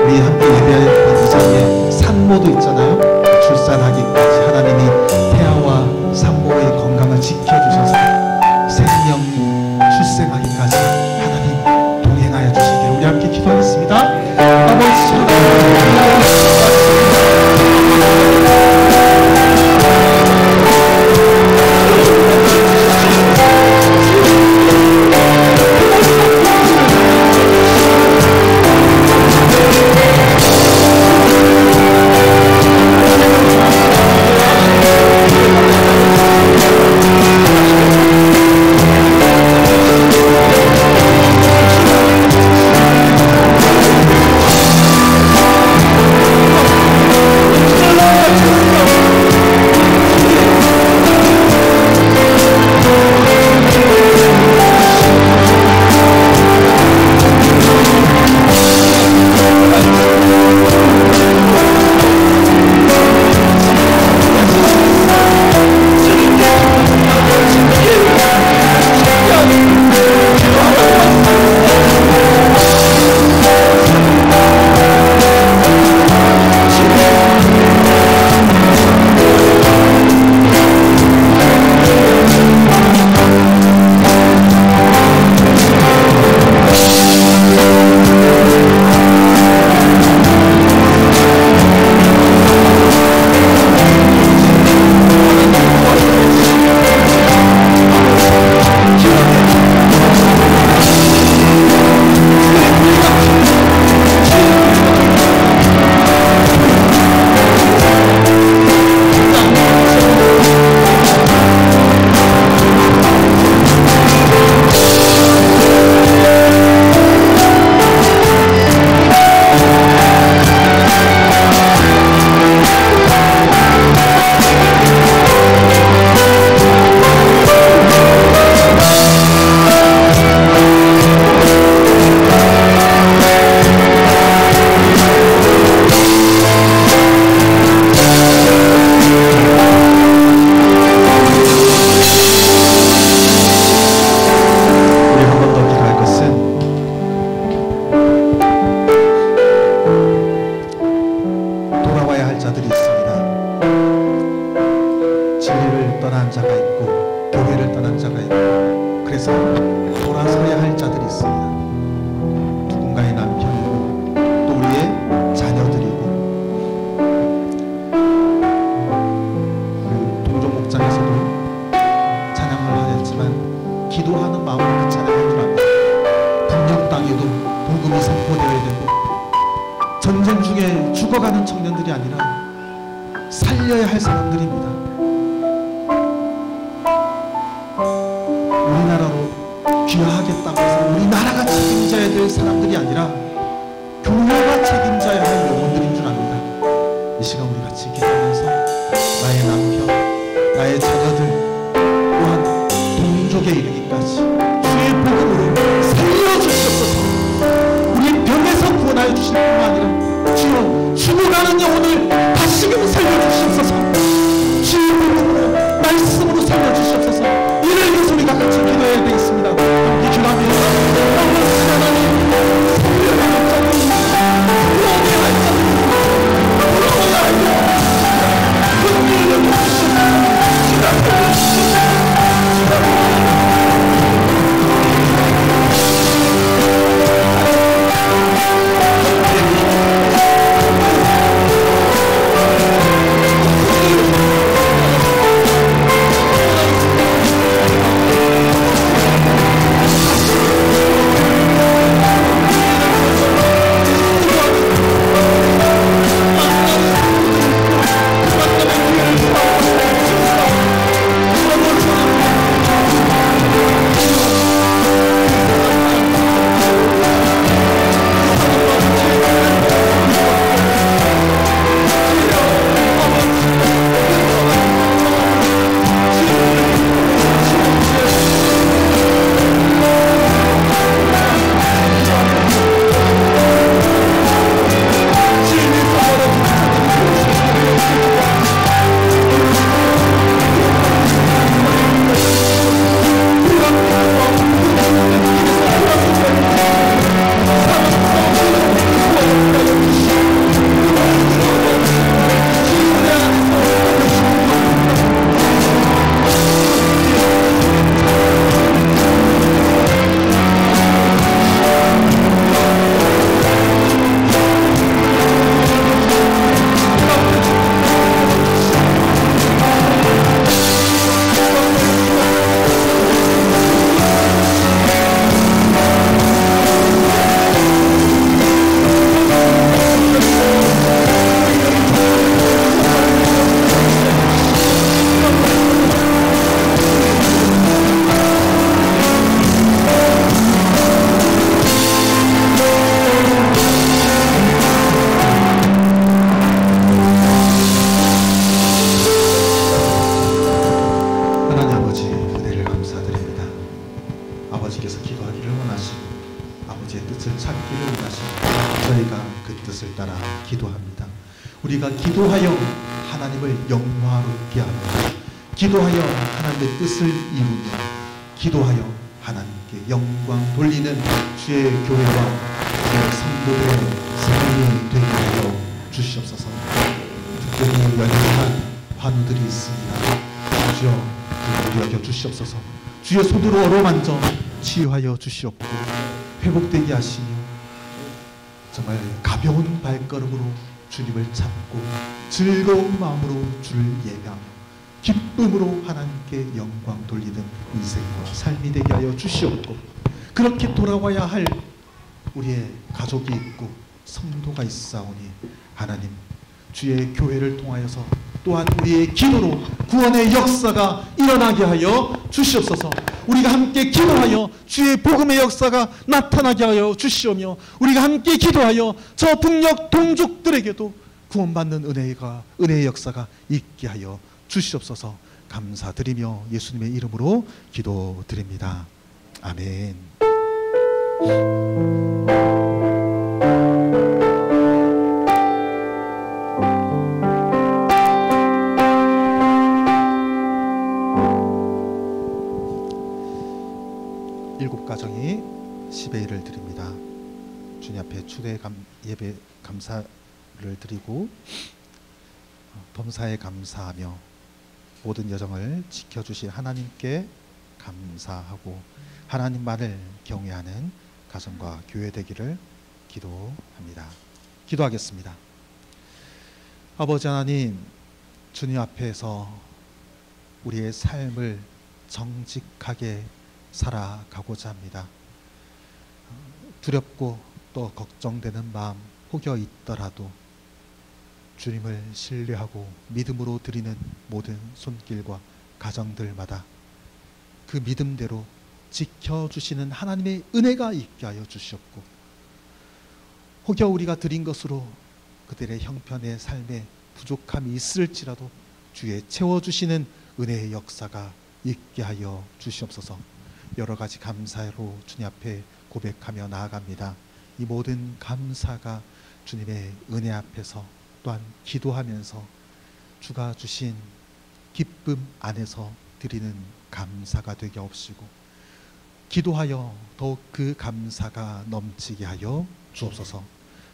우리 함께 예배할 이상의 산모도 있잖아요. 출산하기까지 하나님이 태아와 산모의 건강을 지켜주셔서 생명 출생하기까지 하나님 동행하여 주시기를 우리 함께 기도하겠습니다. 아버지 전쟁 중에 죽어가는 청년들이 아니라 살려야 할 사람들입니다. 우리나라로 귀화하겠다고 해서 우리나라가 책임져야 될 사람들이 아니라 교회가 책임져야 할 영혼들인 줄 압니다. 이 시간 우리 같이 기도하면서 나의 남편, 나의 자녀들 또한 동족에 이르기까지 주의 복음으로 살려주시옵소서. 우리 병에서 구원하여 주실 뿐만 아니라 주여 죽어가는 영혼을 다시금 살려주시옵소서. 주의 복음으로 말씀으로 살려주시옵소서. 이를 위해서 우리가 같이 기도해야 되겠습니다. 함께 기도하며 아버지 하나님 살려야 할 자들, 구원해야 할 자들, 돌아와야 할 자들, 은혜를 주시옵소서. 지나가게 주시옵소서. 지나가게 우리가 기도하여 하나님을 영화롭게 하며, 기도하여 하나님의 뜻을 이루며, 기도하여 하나님께 영광 돌리는 주의 교회와 주의 성도들의 삶이 되게 하여 주시옵소서. 특별히 연약한 환우들이 있습니다. 주여 그들을 여겨 주시옵소서. 주의 손으로 어루만져 치유하여 주시옵고 회복되게 하시며 정말 가벼운 발걸음으로 주님을 찾고 즐거운 마음으로 주를 예배하며 기쁨으로 하나님께 영광 돌리는 인생과 삶이 되게 하여 주시옵고, 그렇게 돌아와야 할 우리의 가족이 있고 성도가 있사오니 하나님 주의 교회를 통하여서 또한 우리의 기도로 구원의 역사가 일어나게 하여 주시옵소서. 우리가 함께 기도하여 주의 복음의 역사가 나타나게 하여 주시오며, 우리가 함께 기도하여 저 북녘 동족들에게도 구원받는 은혜의 역사가 있게 하여 주시옵소서. 감사드리며 예수님의 이름으로 기도드립니다. 아멘. 일곱 가정이 10회를 드립니다. 주님 앞에 추대 예배 감사를 드리고 범사에 감사하며 모든 여정을 지켜주신 하나님께 감사하고 하나님만을 경외하는 가정과 교회 되기를 기도합니다. 기도하겠습니다. 아버지 하나님, 주님 앞에서 우리의 삶을 정직하게 살아가고자 합니다. 두렵고 또 걱정되는 마음 혹여 있더라도 주님을 신뢰하고 믿음으로 드리는 모든 손길과 가정들마다 그 믿음대로 지켜주시는 하나님의 은혜가 있게 하여 주시옵고, 혹여 우리가 드린 것으로 그들의 형편의 삶에 부족함이 있을지라도 주의 채워주시는 은혜의 역사가 있게 하여 주시옵소서. 여러 가지 감사로 주님 앞에 고백하며 나아갑니다. 이 모든 감사가 주님의 은혜 앞에서 또한 기도하면서 주가 주신 기쁨 안에서 드리는 감사가 되게 없이고, 기도하여 더욱 그 감사가 넘치게 하여 주옵소서.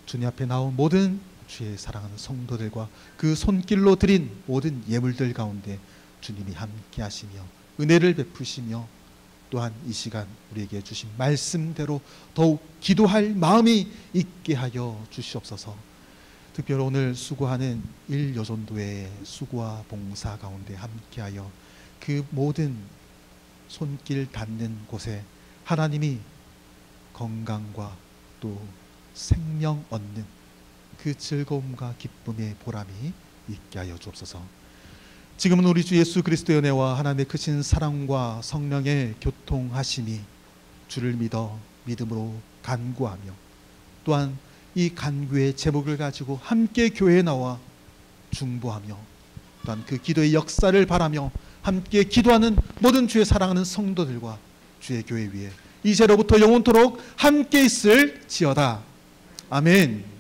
주님 앞에 나온 모든 주의 사랑하는 성도들과 그 손길로 드린 모든 예물들 가운데 주님이 함께 하시며 은혜를 베푸시며 또한 이 시간 우리에게 주신 말씀대로 더욱 기도할 마음이 있게 하여 주시옵소서. 특별히 오늘 수고하는 일여전도의 수고와 봉사 가운데 함께하여 그 모든 손길 닿는 곳에 하나님이 건강과 또 생명 얻는 그 즐거움과 기쁨의 보람이 있게 하여 주옵소서. 지금은 우리 주 예수 그리스도의 은혜와 하나님의 크신 사랑과 성령의 교통하심이 주를 믿어 믿음으로 간구하며 또한 이 간구의 제목을 가지고 함께 교회에 나와 중보하며 또한 그 기도의 역사를 바라며 함께 기도하는 모든 주의 사랑하는 성도들과 주의 교회 위에 이제로부터 영원토록 함께 있을지어다. 아멘.